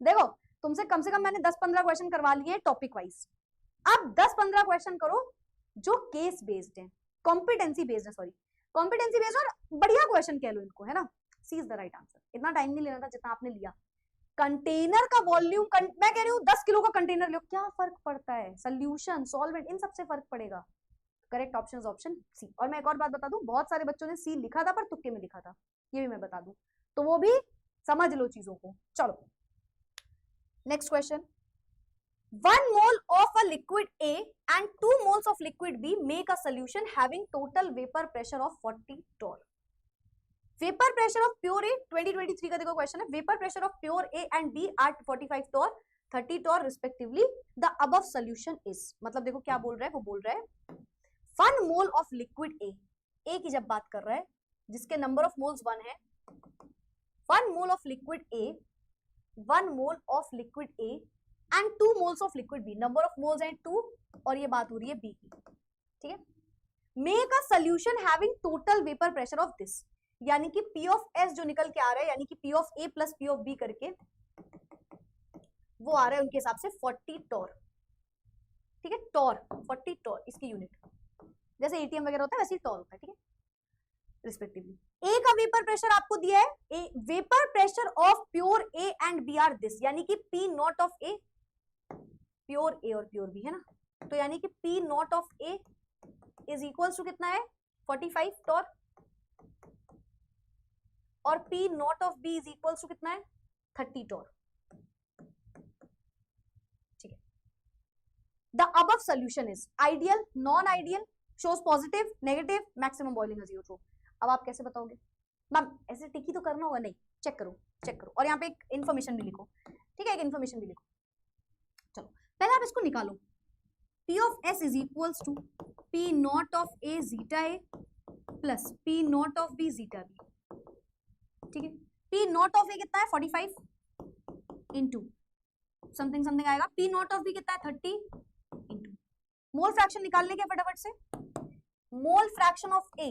देखो तुमसे कम से कम मैंने 10-15 क्वेश्चन करवा लिए टॉपिक वाइज, अब 10-15 क्वेश्चन करो जो केस बेस्ड है, कॉम्पिटेंसी बेस्ड है, सॉरी कॉम्पिटेंसी बेस्ड, और बढ़िया क्वेश्चन कह लो इनको, है ना? सी इज द राइट आंसर। इतना टाइम नहीं लेना था जितना आपने लिया। कंटेनर का वॉल्यूम, मैं कह रही हूँ 10 किलो का कंटेनर लो, क्या फर्क पड़ता है? सोल्यूशन, सॉल्वेंट, इन सबसे फर्क पड़ेगा। Correct option is option C. और मैं एक और बात बता दूं, बहुत सारे बच्चों ने सी लिखा था पर तुक्के में लिखा था, ये भी मैं बता दूं, तो वो भी समझ लो चीजों को। चलो next question, 1 mole of a liquid A and 2 moles of liquid B make a solution having total vapor pressure of 40 torr. Vapor pressure of pure A 2023 का देखो क्वेश्चन है, vapor pressure of pure A and B at 45 torr 30 torr respectively, the above solution is, मतलब देखो क्या बोल रहा है, वो बोल रहा है 1 mole of liquid A, A की जब बात कर रहा है जिसके नंबर ऑफ मोल्स 1 है, 1 mole of liquid A, 1 mole of liquid A and 2 moles of liquid B, number of moles हैं 2, और ये बात हो रही है B की, ठीक है। Make a solution having total vapor pressure of this, यानी कि P of S जो निकल के आ रहा है, यानी कि P of A plus P of B करके वो आ रहा है उनके हिसाब से 40 टॉर, ठीक है, टॉर 40 टॉर इसकी यूनिट, जैसे एटीएम वगैरह होता है वैसे ही टॉर होता है, ठीक है, रिस्पेक्टिवली। ए का वेपर प्रेशर आपको दिया है, vapour pressure of pure A and B are this, यानी कि P not of A, pure A और प्योर बी है ना, तो यानी कि P not of A is equals to कितना है 45 टॉर, और P not of B is equals to कितना है 30 टॉर, ठीक है। The above solution is ideal, non ideal, shows positive, negative, maximum boiling is true. अब आप कैसे बताओगे मैम? ऐसे टिक तो करना होगा, नहीं, चेक करो चेक करो, और यहाँ पे एक इन्फॉर्मेशन भी लिखो, ठीक है, एक इन्फॉर्मेशन भी लिखो। चलो पहले आप इसको निकालो, P of S is equals to P naught of A zeta A plus P naught of B zeta B, ठीक है। P naught of A कितना है 45 इंटू समथिंग समथिंग आएगा, P naught of B कितना है 30 इंटू मोल फ्रैक्शन निकालने के फटाफट से, मोल fraction of A,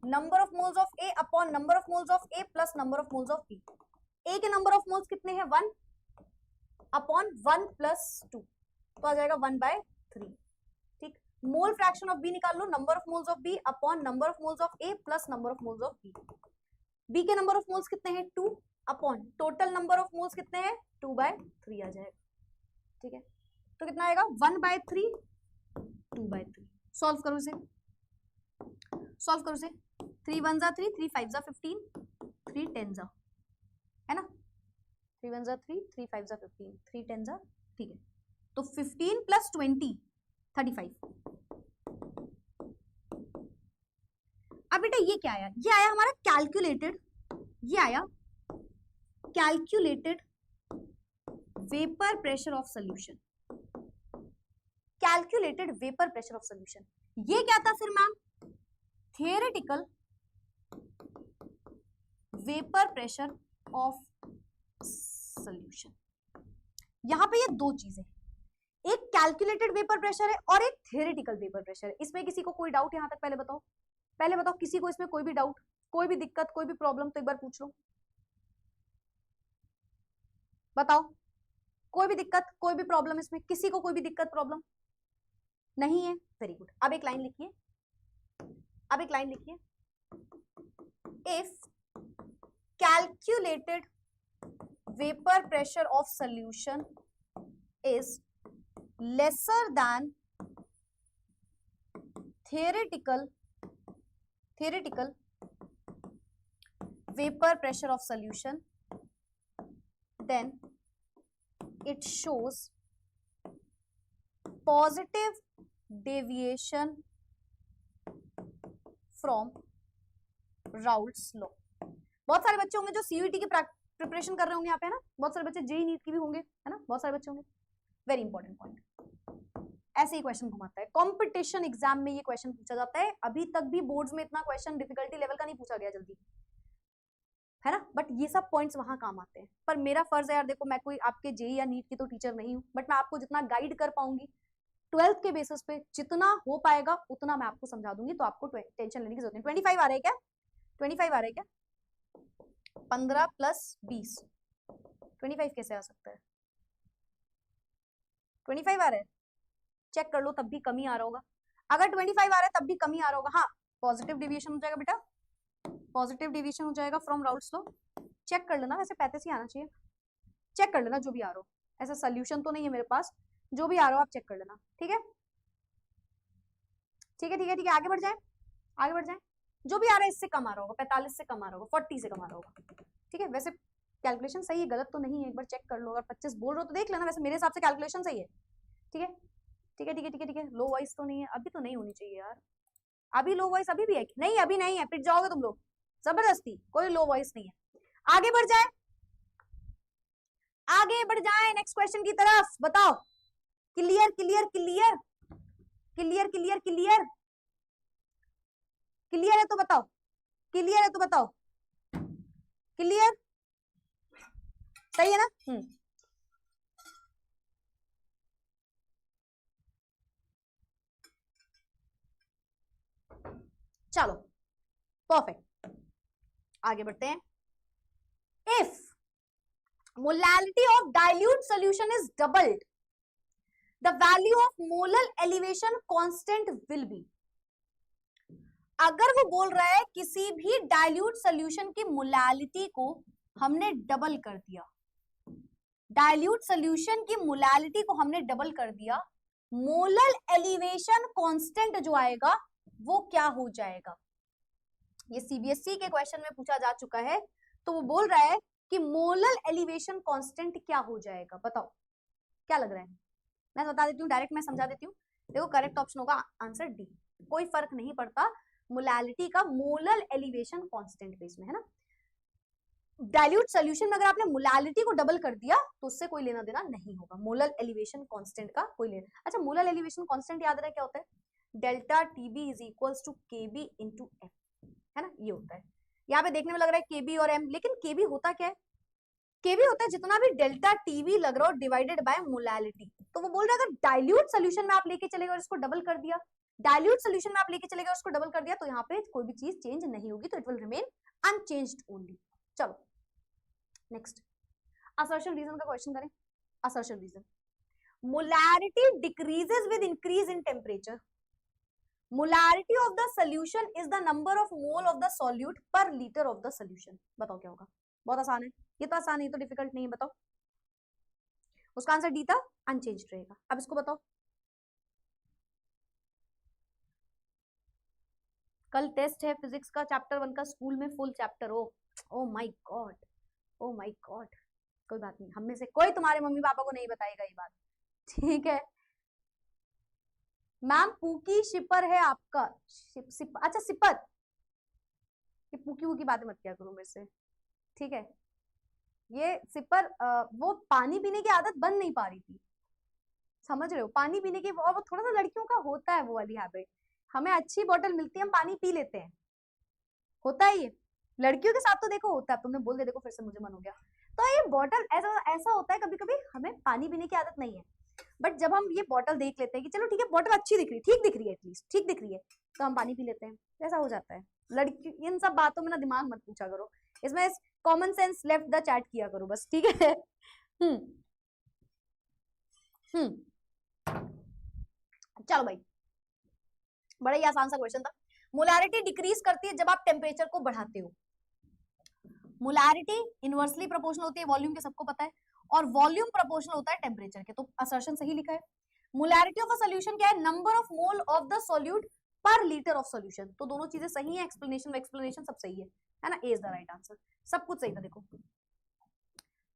number of moles of A upon number of moles of A plus number of moles of B। A के number of moles कितने हैं 1 upon 1 plus 2, तो आ जाएगा 1/3, ठीक। मोल फ्रैक्शन ऑफ B निकाल लो, number of moles of B upon number of moles of A plus number of moles of B। B के number of moles कितने हैं 2 upon total number of moles कितने हैं 2/3 आ जाएगा, ठीक है। तो कितना आएगा 1/3 2/3। सॉल्व करो इसे, सॉल्व करो इसे, 3 1 जा 3, 3 5 जा 15, 3 10 जा, है ना, 3 1 जा 3, 3 5 जा 15, 3 10 जा, ठीक है। तो 15 प्लस 20 35। अब बेटा ये क्या आया? ये आया हमारा कैलकुलेटेड, ये आया calculated vapour pressure of solution, calculated vapour pressure of solution. ये क्या था फिर ma'am? Theoretical vapour pressure of solution. यहां पे ये दो चीजें, एक कैलकुलेटेड वेपर प्रेशर है और एक थियोरेटिकल वेपर प्रेशर है। इसमें किसी को कोई डाउट यहां तक? पहले बताओ, पहले बताओ, किसी को इसमें कोई भी डाउट, कोई भी दिक्कत, कोई भी प्रॉब्लम, तो एक बार पूछ लो, बताओ, कोई भी दिक्कत, कोई भी प्रॉब्लम, इसमें किसी को कोई भी दिक्कत प्रॉब्लम नहीं है? Very good. अब एक लाइन लिखिए, अब एक लाइन लिखिए, if calculated vapour pressure of solution is lesser than theoretical vapor pressure of solution, then it shows positive deviation from Raoult's law। बहुत सारे बच्चे होंगे जो सीयूईटी की प्रिपरेशन कर रहे होंगे यहाँ पे, है ना, बहुत सारे बच्चे जेईई नीट की भी होंगे, है ना, बहुत सारे बच्चे होंगे। वेरी इंपॉर्टेंट पॉइंट, ऐसे ही क्वेश्चन घुमाता है, कंपटीशन एग्जाम में ये क्वेश्चन पूछा जाता है। अभी तक भी बोर्ड्स में इतना क्वेश्चन डिफिकल्टी लेवल का नहीं पूछा गया जल्दी, है ना, बट ये सब पॉइंट्स वहां काम आते हैं। पर मेरा फर्ज है यार, देखो मैं कोई आपके जेईई या नीट की तो टीचर नहीं हूँ, बट मैं आपको जितना गाइड कर पाऊंगी 12th के बेसिस पे, जितना हो पाएगा उतना मैं आपको समझा दूंगी, तो आपको टेंशन लेने की जरूरत नहीं। 25 आ रहे हैं क्या? 25 आ रहे हैं क्या? 15 + 20 25 कैसे आ सकता है? 25 आ रहा है, चेक कर लो, तब भी कमी आ रहा होगा। अगर 25 आ रहा है तब भी कमी आ रहा होगा, हाँ, पॉजिटिव डिविएशन हो जाएगा बेटा, पॉजिटिव डिविएशन हो जाएगा फ्रॉम राउल्ट्स लॉ। चेक कर लेना, वैसे 35 ही आना चाहिए, चेक कर लेना जो भी आ रहा हो, ऐसा सोल्यूशन तो नहीं है मेरे पास, जो भी आ रहा हो आप चेक कर लेना, ठीक है, ठीक है, ठीक है, ठीक है। आगे बढ़ जाए, आगे बढ़ जाए, जो भी आ रहा है इससे कम आ रहा होगा, 45 से कम आ रहा होगा, 40 से कम आ रहा होगा, ठीक है। वैसे कैलकुलेशन सही है, गलत तो नहीं है, एक बार चेक कर लो। अगर 25 बोल रहे हो तो देख लेना, वैसे मेरे हिसाब से कैलकुलेशन सही है, ठीक है, ठीक है, ठीक है, ठीक है, ठीक है। लो वॉइस तो नहीं है अभी, तो नहीं होनी चाहिए यार, अभी लो वॉइस अभी भी है नहीं? अभी नहीं है, पिट जाओगे तुम लोग जबरदस्ती, कोई लो वॉइस नहीं है। आगे बढ़ जाए, आगे बढ़ जाए नेक्स्ट क्वेश्चन की तरफ। बताओ, clear clear clear clear clear clear clear है तो बताओ, क्लियर है तो बताओ, क्लियर सही है ना? चलो परफेक्ट, आगे बढ़ते हैं। If molality of dilute solution is doubled, the value of molar elevation constant will be. अगर वो बोल रहा है किसी भी डाइल्यूट सॉल्यूशन की मोलैलिटी को हमने डबल कर दिया, डाइल्यूट सॉल्यूशन की मोलैलिटी को हमने डबल कर दिया, मोलर एलिवेशन कांस्टेंट जो आएगा वो क्या हो जाएगा? ये सीबीएसई के क्वेश्चन में पूछा जा चुका है, तो वो बोल रहा है कि मोलर एलिवेशन कांस्टेंट क्या हो जाएगा? बताओ क्या लग रहा है? मैं बता देती हूँ डायरेक्ट, मैं समझा देती हूँ। देखो करेक्ट ऑप्शन होगा आंसर डी, कोई फर्क नहीं पड़ता मोलैलिटी का मोलर एलिवेशन कांस्टेंट बेस में, है ना। डाइल्यूट सोल्यूशन में अगर आपने मोलैलिटी को डबल कर दिया तो उससे कोई लेना देना नहीं होगा, मोलर एलिवेशन कांस्टेंट का कोई लेना। अच्छा मोलर एलिवेशन कांस्टेंट याद रहे क्या होता है, delta TB is equals to KB into F, है ना, ये होता है। यहाँ पे देखने में लग रहा है केबी और एम, लेकिन केबी होता क्या है, केबी होता है जितना भी डेल्टा टीवी लग रहा हो डिवाइडेड बाय मोलैलिटी। तो वो बोल रहा है अगर डाइल्यूट सोल्यूशन में आप लेके चले गए और इसको डबल कर दिया, डाइल्यूट सोल्यूशन में आप लेके चले गए और उसको डबल कर दिया, तो यहाँ पे कोई भी चीज चेंज नहीं होगी, तो it will remain unchanged only. चलो नेक्स्ट असर्शन रीजन का क्वेश्चन करें। Assertion reason, molarity decreases with increase in temperature, molarity of the solution is the number of mole of the solute per litre of the solution. बताओ क्या होगा, बहुत आसान है ये, तो आसान है, तो डिफिकल्ट नहीं है। बताओ, उसका आंसर डी था, अनचेंज रहेगा। अब इसको बताओ, कल टेस्ट है फिजिक्स का चैप्टर 1 का, स्कूल में full chapter. Oh my God, oh my God, कोई बात नहीं, हम में से कोई तुम्हारे मम्मी पापा को नहीं बताएगा ये बात, ठीक है। मैम पूकी शिपर है आपका, अच्छा सिपर, ये पूकी वूकी बातें मत किया करो मेरे से, ठीक है। ये सिपर वो पानी पीने की आदत बन नहीं पा रही थी, समझ रहे हो, पानी पीने की, और वो थोड़ा सा लड़कियों का होता है वो वाली हैबिट, हमें अच्छी बोतल मिलती है हम पानी पी लेते हैं, होता है ये, लड़कियों के साथ तो देखो होता है, तुमने बोल दे देखो फिर से मुझे मन हो गया। तो ये बोतल ऐसा होता है कभी कभी हमें पानी पीने की आदत नहीं है, बट जब हम ये बोतल देख लेते हैं कि चलो ठीक है बोतल अच्छी दिख रही, ठीक दिख रही है, एटलीस्ट ठीक दिख रही है, तो हम पानी पी लेते हैं, ऐसा हो जाता है। लड़की इन सब बातों में ना दिमाग मत पूछा करो, इसमें common sense left the chat किया करो बस, ठीक है। चलो भाई, बड़ा ही आसान सा क्वेश्चन था। मोलैरिटी डिक्रीज करती है जब आप टेम्परेचर को बढ़ाते हो, मोलैरिटी इनवर्सली प्रोपोर्शनल होती है वॉल्यूम के, सबको पता है, और वॉल्यूम प्रोपोर्शनल होता है टेम्परेचर के, तो असर्शन सही लिखा है। मोलैरिटी ऑफ अ सॉल्यूशन क्या है, number of mole of the solute per litre of solution, तो दोनों चीजें सही है, एक्सप्लेनेशन सब सही है ना, ए इज द राइट आंसर, सब कुछ सही था, देखो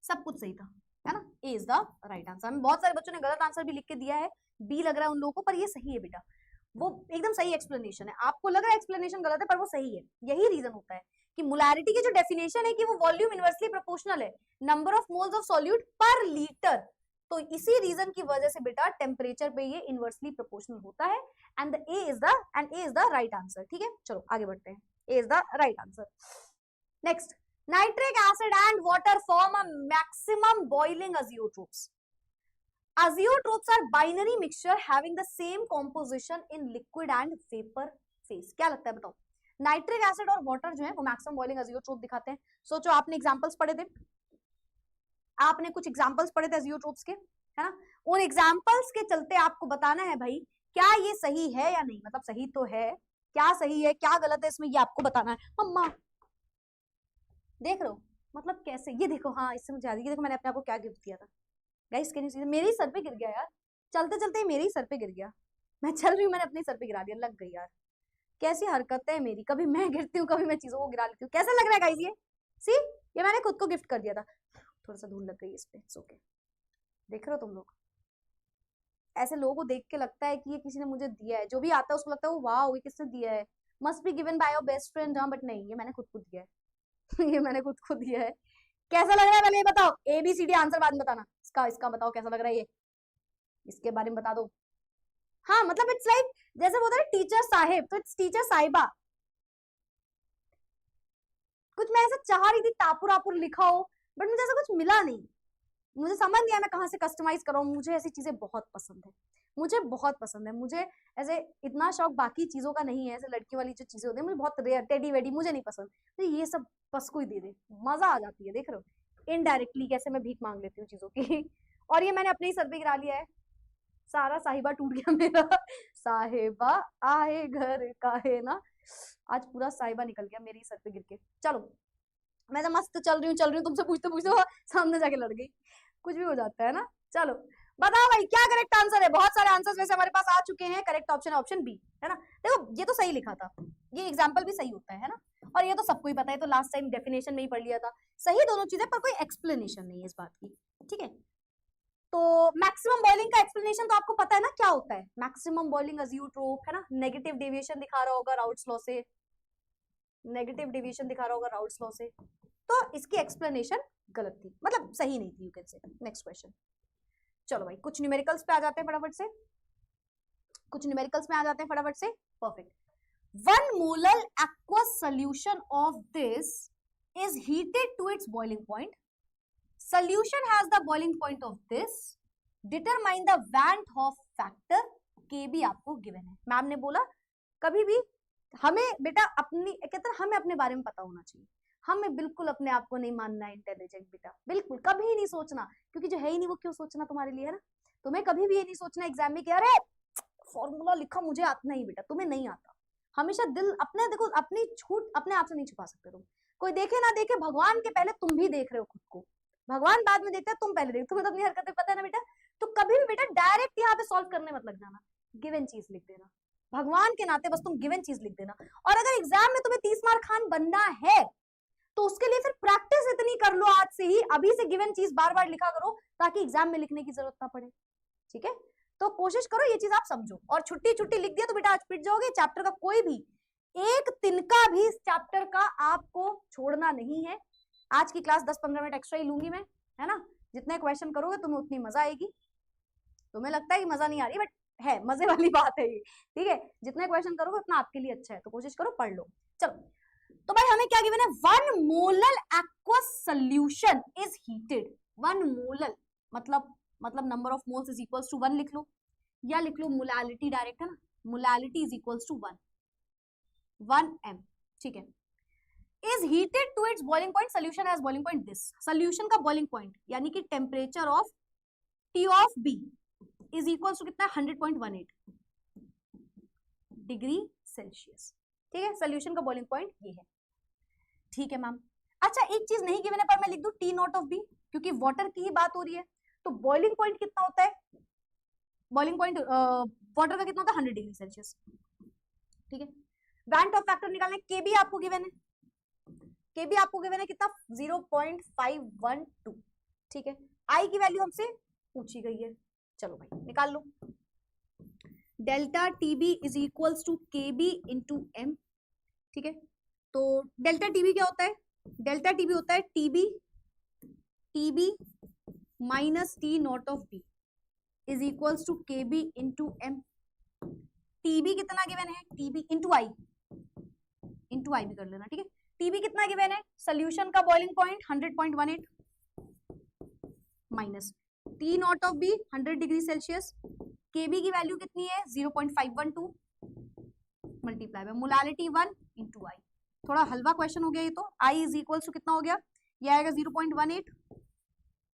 सब कुछ सही था, है ना, ए इज द राइट आंसर। बहुत सारे बच्चों ने गलत आंसर भी लिख के दिया है, बी लग रहा है उन लोगों को, पर ये सही है बेटा, वो एकदम सही एक्सप्लेनेशन है, आपको लग रहा है एक्सप्लेनेशन गलत है पर वो सही है, यही रीजन होता है कि मोलैरिटी की जो डेफिनेशन है कि वो वॉल्यूम इनवर्सली प्रोपोर्शनल है number of moles of solute per litre, तो इसी रीजन की वजह से बेटा टेम्परेचर पे ये इनवर्सली प्रोपोर्शनल होता है, and A is the right answer, ठीक है। चलो आगे बढ़ते हैं, A is the right answer. Next, nitric acid and water form a maximum boiling azeotrophs. Azeotrophs are binary mixture having the same composition in liquid and vapor phase. क्या लगता है बताओ, नाइट्रिक एसिड और वाटर जो है वो maximum boiling अजियोट्रोप दिखाते हैं। सोचो आपने एग्जांपल्स पढ़े थे, आपने कुछ एग्जांपल्स पढ़े थे अजियोट्रोप्स के, है ना, उन एग्जांपल्स के चलते आपको बताना है भाई क्या ये सही है या नहीं, मतलब सही तो है, क्या सही है क्या गलत है इसमें, ये आपको बताना है। मम्मा देख रहे हो, मतलब कैसे, ये देखो, हाँ इससे मुझे याद है, ये देखो मैंने अपने आप को क्या गिफ्ट दिया था गाइस, कैन यू सी, मेरे ही सर पे गिर गया यार, चलते चलते मेरे ही सर पे गिर गया, मैं चल रही हूँ मैंने अपने सर पे गिरा दिया, लग गई यार, कैसी हरकत है मेरी, कभी मैं गिरती हूँ कभी मैं चीजों को गिरा लेती हूँ, कैसा लग रहा है गाइस ये, सी ये मैंने खुद को गिफ्ट कर दिया था, थोड़ा सा धूल लग गई इस पे, इट्स ओके। देख रहे हो तुम लोग, ऐसे लोगों को देख के लगता है कि ये किसी ने मुझे दिया है, जो भी आता है उसको लगता है वाह ये किसने दिया है, must be given by your best friend, हाँ बट नहीं, ये मैंने खुद को दिया है। ये मैंने खुद को दिया है। कैसा लग रहा है पहले ये बताओ, ABCD आंसर बाद में बताना, इसका बताओ कैसा लग रहा है ये, इसके बारे में बता दो। हाँ मतलब इट्स लाइक जैसे बोलते हैं टीचर साहेब, तो इट्स टीचर साहिबा, कुछ मैं ऐसा चाह रही थी टापुर आपुर लिखा हो, बट मुझे ऐसा कुछ मिला नहीं, मुझे समझ नहीं आया मैं कहाँ से कस्टमाइज करूँ, मुझे ऐसी चीजें बहुत पसंद है, मुझे बहुत पसंद है, मुझे ऐसे इतना शौक बाकी चीजों का नहीं है, ऐसे लड़की वाली जो चीजें होती है मुझे बहुत रेयर, टेडी वेडी मुझे नहीं पसंद, तो ये सब बस कोई दे दे मजा आ जाती है, देख रहे हो इनडायरेक्टली कैसे मैं भीख मांग लेती हूँ चीजों की। और ये मैंने अपने ही सर पे गिरा लिया है, सारा साहिबा टूट गया मेरा, साहिबा आए घर का है ना, आज पूरा साहिबा निकल गया मेरे ही सर पे गिर के। चलो मैं तो मस्त चल रही हूँ तुमसे पूछते पूछते सामने जाके लड़ गई, कुछ भी हो जाता है ना। चलो बताओ भाई क्या करेक्ट आंसर है, बहुत सारे आंसर्स वैसे हमारे पास आ चुके हैं, करेक्ट ऑप्शन बी है ना, देखो ये तो सही लिखा था, ये एग्जाम्पल भी सही होता है ना, और ये तो सबको ही पता है, तो लास्ट टाइम डेफिनेशन में ही पढ़ लिया था, सही दोनों चीजें पर कोई एक्सप्लेनेशन नहीं है इस बात की, ठीक है। तो मैक्सिमम बॉइलिंग का एक्सप्लेनेशन तो आपको पता है ना क्या होता है, मैक्सिमम बॉइलिंग अजियोट्रोप है ना, नेगेटिव डेविएशन दिखा रहा होगा राउट्स लॉ से, नेगेटिव डेविएशन दिखा रहा होगा राउट्स लॉ से, तो इसकी एक्सप्लेनेशन गलत थी, मतलब सही नहीं थी, you can say. Next question, चलो भाई कुछ न्यूमेरिकल्स पे आ जाते हैं फटाफट से, कुछ न्यूमेरिकल्स में आ जाते हैं फटाफट से। Perfect. 1 molar aqueous solution of this is heated to its boiling point. Solution has the boiling point of this. Determine the Van Hoff factor. Kb आपको गिवन है। मैम ने बोला कभी भी हमें बेटा अपनी कहते हैं हमें अपने बारे में पता होना चाहिए, हमें बिल्कुल अपने आप को नहीं मानना है इंटेलिजेंट बेटा, बिल्कुल कभी नहीं सोचना, क्योंकि जो है ही नहीं वो क्यों सोचना तुम्हारे लिए, है ना। तुम्हें कभी भी ये नहीं सोचना एग्जाम में कि अरे फॉर्मूला लिखा मुझे आता नहीं, बेटा तुम्हें नहीं आता। हमेशा दिल अपने देखो, अपनी छूट अपने आप से नहीं छुपा सकते तुम, कोई देखे ना देखे भगवान के पहले तुम भी देख रहे हो खुद को, भगवान बाद में देखता है, तुम पहले देखते, तुम्हें तो अपनी हरकतें पता है ना बेटा। तो कभी भी बेटा डायरेक्ट यहाँ पे सॉल्व करने मत लग जाना, गिवन चीज लिख देना, भगवान के नाते बस तुम गिवन चीज लिख देना। और अगर एग्जाम में तुम्हें 30 मार्क खान बनना है तो उसके लिए फिर प्रैक्टिस इतनी कर लो आज से ही, अभी से गिवन चीज बार बार लिखा करो ताकि एग्जाम में लिखने की जरूरत ना पड़े, ठीक है। तो कोशिश करो ये चीज आप समझो, और छुट्टी छुट्टी लिख दिया तो बेटा आज पिट जाओगे। चैप्टर का कोई भी एक तिनका भी इस चैप्टर का आपको छोड़ना नहीं है। आज की क्लास 10-15 मिनट एक्स्ट्रा ही लूंगी मैं, है ना। जितने क्वेश्चन करोगे तुम्हें उतनी मजा आएगी। तुम्हें लगता है कि मजा नहीं आ रही, बट है मजे वाली बात है ये, ठीक है। जितने क्वेश्चन करोगे उतना आपके लिए अच्छा है, तो कोशिश करो पढ़ लो। चलो तो भाई हमें क्या गिवन है, 1 molar aqueous solution is heated। 1 molar मतलब number of moles is equals to 1 लिख लो, या लिख लो मोलालिटी डायरेक्ट, है ना, molality is equals to 1 m, ठीक है। Is heated to its boiling point, solution has boiling point this, solution का boiling point यानी कि temperature of T of B is equals to कितना, 100.18 डिग्री सेल्सियस, ठीक है। सोल्यूशन का बॉइलिंग पॉइंट ये है, ठीक है मैम। अच्छा एक चीज नहीं गिवन है पर मैं लिख दूं T नॉट ऑफ B, क्योंकि वाटर की ही बात हो रही है। तो बॉइलिंग पॉइंट कितना होता है, बॉइलिंग पॉइंट वाटर का कितना होता है, 100 डिग्री सेल्सियस, ठीक है। वैन टॉप फैक्टर निकालना है, केबी आपको गिवन है, केबी आपको गिवन है कितना, 0.512, ठीक है। आई की वैल्यू हमसे पूछी गई है, चलो भाई निकाल लो। Delta TB is equals to KB into M, ठीक है। तो डेल्टा टीबी क्या होता है, डेल्टा टीबी होता है TB minus T naught of B is equals to KB into M. TB कितना गिवन है, टीबी इंटू आई भी कर लेना, ठीक है। टीबी कितना गिवन है, सोल्यूशन का boiling point 100.18 minus T naught of B 100 degree Celsius, KB की वैल्यू कितनी है 0.512 multiply by molality 1 into I. थोड़ा हलवा क्वेश्चन हो गया ये तो। आई इज इक्वल्स टू कितना हो गया, ये आएगा 0.18,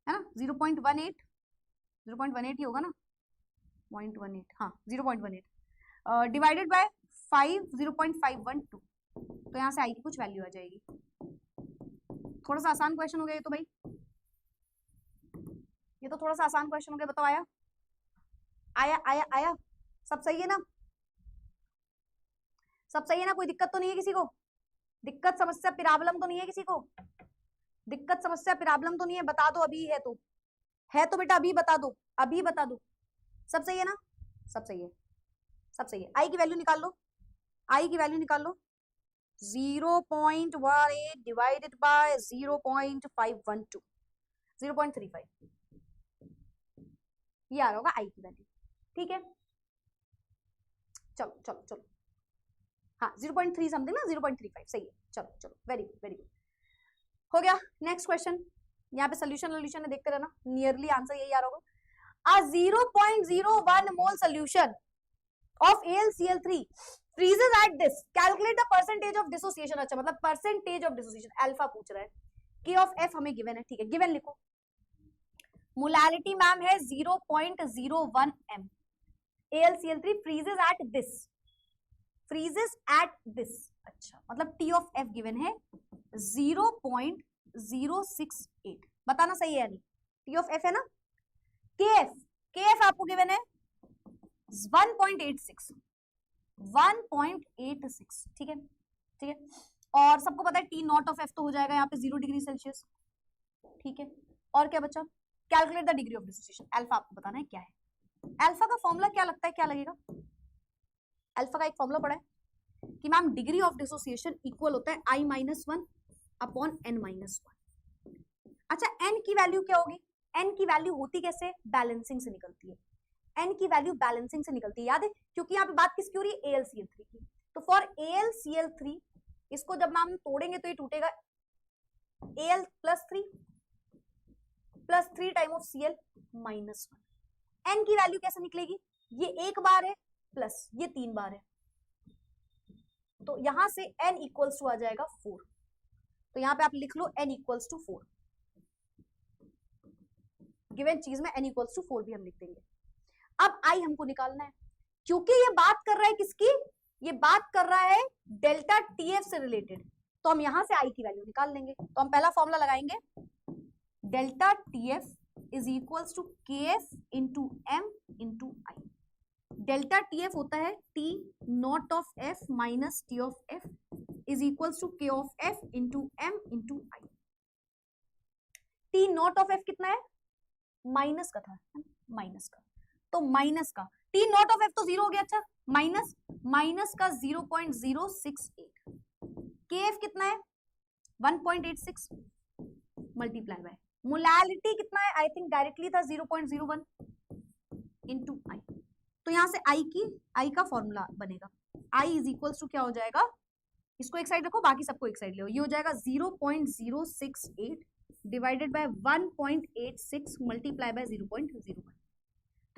है ना, 0.18 ही होगा ना, 0.18, हाँ 0.18 डिवाइडेड बाय 5, 0.512, तो यहाँ से आई की कुछ वैल्यू आ जाएगी। थोड़ा सा आसान क्वेश्चन हो गया ये तो भाई, ये तो थोड़ा सा आसान क्वेश्चन हो गया। बताओ आया आया आया आया, सब सही है ना, सब सही है ना, कोई दिक्कत तो नहीं है किसी को, दिक्कत समस्या प्रॉब्लम तो नहीं है किसी को, दिक्कत समस्या प्रॉब्लम तो नहीं है, बता दो अभी है तो बेटा अभी बता दो, अभी बता दो। सब सही है ना, सब सही है, सब सही है। आई की वैल्यू निकाल लो, आई की वैल्यू निकाल लो, 0.18 डिवाइडेड बाय 0.512, 0.35, ये आ रहा होगा आई की वैल्यू, ठीक है। चलो चलो चलो, हाँ 0.3 समथिंग ना, 0.35 सही है। चलो चलो वेरी गुड वेरी गुड, हो गया। नेक्स्ट क्वेश्चन, यहाँ पे सोल्यूशन है, देखते रहना, नियरली आंसर यही आ रहा होगा। A 0.01 mole solution of AlCl3 freezes at this, calculate the percentage of dissociation। अच्छा मतलब percentage of dissociation, अल्फा पूछ रहा है, K of F हमें गिवन है, ठीक है, गिवन लिखो। मोलालिटी मैम है 0.01 m, AlCl3 freezes at this, अच्छा मतलब T of F गिवन है 0.068, बताना सही है यानी, T of F है ना। KF आपको गिवन है 1.86, ठीक है ठीक है। और सबको पता है T नॉट ऑफ F तो हो जाएगा यहाँ पे 0 डिग्री सेल्सियस, ठीक है। और क्या बचा, calculate the degree of dissociation. Alpha आपको बताना है क्या है। अल्फा का फॉर्मूला क्या लगता है, क्या लगेगा? अल्फा का एक फॉर्मूला पड़ा है कि ma'am degree of dissociation equal होता है i-1 अपॉन n-1। अच्छा, n की वैल्यू क्या होगी? n की वैल्यू होती कैसे? बैलेंसिंग से निकलती है। n की वैल्यू बैलेंसिंग से निकलती है, याद है, क्योंकि यहाँ पे बात किसकी हो रही है? AlCl3 की। तो फॉर AlCl3 इसको जब मैम तोड़ेंगे तो ये टूटेगा Al plus 3 time of Cl -1। n की वैल्यू कैसे निकलेगी? ये एक बार है प्लस ये 3 बार है, तो यहां से n इक्वल्स टू आ जाएगा 4। तो यहां पे आप लिख लो n इक्वल्स टू 4। गिवन चीज में n इक्वल्स टू 4 भी हम लिख देंगे। अब i हमको निकालना है, क्योंकि ये बात कर रहा है किसकी? ये बात कर रहा है डेल्टा TF से रिलेटेड, तो हम यहां से i की वैल्यू निकाल लेंगे। तो हम पहला फॉर्मूला लगाएंगे, delta TF is equals to KF into M into I। Delta TF होता है T not of F minus T of F is equals to K of F into M into I। T not of F कितना है? Minus का था, minus का, तो minus का T not of F तो 0 हो गया। अच्छा, माइनस का 0.068। KF कितना है? 1.86 मल्टीप्लाई बाय मोलैलिटी कितना है? आई थिंक डायरेक्टली था 0.01 इंटू आई। तो यहां से आई का फॉर्मूला बनेगा, आई इज इक्वल्स टू क्या हो जाएगा? इसको एक साइड रखो, बाकी सबको एक साइड ले, ये हो जाएगा 0.068 डिवाइडेड बाय 1.86 मल्टीप्लाई बाय 0.01।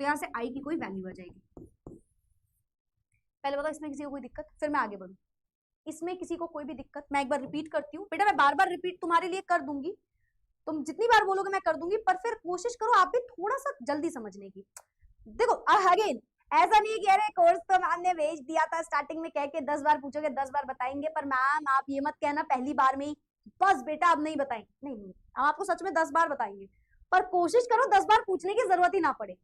तो यहां से आई की कोई वैल्यू आ जाएगी। पहले बताओ इसमें किसी को कोई दिक्कत, फिर मैं आगे बढ़ूं। इसमें किसी को कोई भी दिक्कत? मैं एक बार रिपीट करती हूँ बेटा, मैं बार बार रिपीट तुम्हारे लिए कर दूंगी, तुम जितनी बार बोलोगे मैं कर दूंगी, पर फिर कोशिश करो आप भी थोड़ा सा जल्दी समझने की। देखो अगेन, ऐसा नहीं है कि अरे कोर्स तो मैम ने भेज दिया था स्टार्टिंग में कह के 10 बार पूछोगे 10 बार बताएंगे, पर मैम आप ये मत कहना पहली बार में ही बस बेटा अब नहीं बताएंगे। नहीं, हम आपको सच में 10 बार बताएंगे, पर कोशिश करो 10 बार पूछने की जरूरत ही ना पड़े।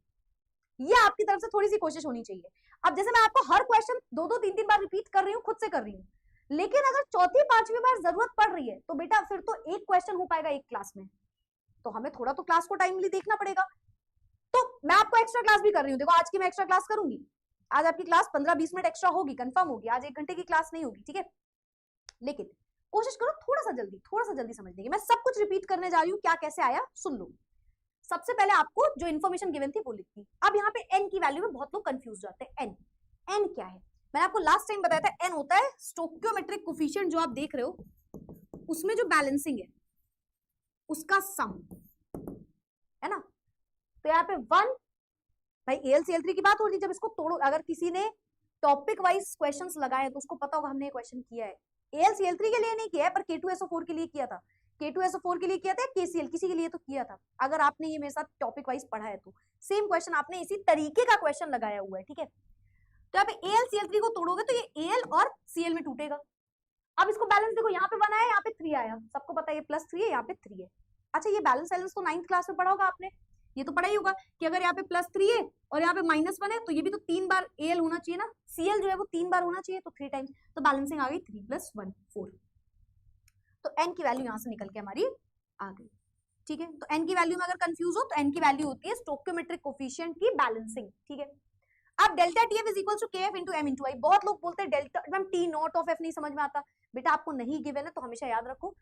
ये आपकी तरफ से थोड़ी सी कोशिश होनी चाहिए। अब जैसे मैं आपको हर क्वेश्चन 2-2 3-3 बार रिपीट कर रही हूँ, खुद से कर रही हूँ, लेकिन अगर चौथी पांचवी बार जरूरत पड़ रही है तो बेटा फिर तो एक क्वेश्चन हो पाएगा एक क्लास में, तो हमें थोड़ा तो क्लास को टाइमली देखना पड़ेगा। तो मैं आपको एक्स्ट्रा क्लास भी कर रही हूँ, देखो आज की मैं एक्स्ट्रा क्लास करूंगी, आज आपकी क्लास 15-20 मिनट एक्स्ट्रा होगी, कंफर्म होगी, आज 1 घंटे की क्लास नहीं होगी, ठीक है, लेकिन कोशिश करो थोड़ा सा जल्दी समझने की। मैं सब कुछ रिपीट करने जा रही हूँ, क्या कैसे आया सुन लो। सबसे पहले आपको जो इन्फॉर्मेशन गिवन थी वो लिखी। अब यहाँ पे n की वैल्यू में बहुत लोग कंफ्यूज जाते हैं। n क्या है? मैंने आपको लास्ट टाइम बताया था, n होता है स्टोकियोमेट्रिक कोफिशिएंट, जो आप देख रहे हो उसमें जो बैलेंसिंग है उसका सम है ना। तो यहाँ पे 1 भाई AlCl3 की बात हो रही, जब इसको तोड़ो, अगर किसी ने टॉपिक वाइज क्वेश्चंस लगाए तो उसको पता होगा हमने ये क्वेश्चन किया है। AlCl3 के लिए नहीं किया है, पर K2SO4 के लिए किया था, K2SO4 के लिए किया था, KCl किसी के लिए तो किया था। अगर आपने ये मेरे साथ टॉपिक वाइज पढ़ा है तो सेम क्वेश्चन आपने इसी तरीके का क्वेश्चन लगाया हुआ है, ठीक है। तो यहाँ पे AlCl3 को तोड़ोगे तो ये Al और Cl में टूटेगा। अब इसको बैलेंस देखो, यहाँ पे 1 आया, यहाँ पे 3 आया, सबको पता है ये +3 है, यहाँ पे 3 है। अच्छा, ये बैलेंस तो 9th क्लास में पढ़ा होगा आपने, ये तो पढ़ा ही होगा कि अगर यहाँ पे +3 है और यहाँ पे -1 है तो ये भी तो 3 बार Al होना चाहिए ना, Cl जो है वो 3 बार होना चाहिए, तो 3 टाइम्स, तो बैलेंसिंग आ गई 3 + 1 4। तो n की वैल्यू यहाँ से निकल के हमारी आ गई, ठीक है। तो n की वैल्यू में अगर कंफ्यूज हो तो n की वैल्यू होती है स्टोकियोमेट्रिक कोफिशिएंट की बैलेंसिंग, ठीक है। अब delta TF is equal to KF into M into I। बहुत लोग बोलते हैं delta ma'am T not of F नहीं समझ में आता, बेटा आपको नहीं गिवन है तो हमेशा याद रखो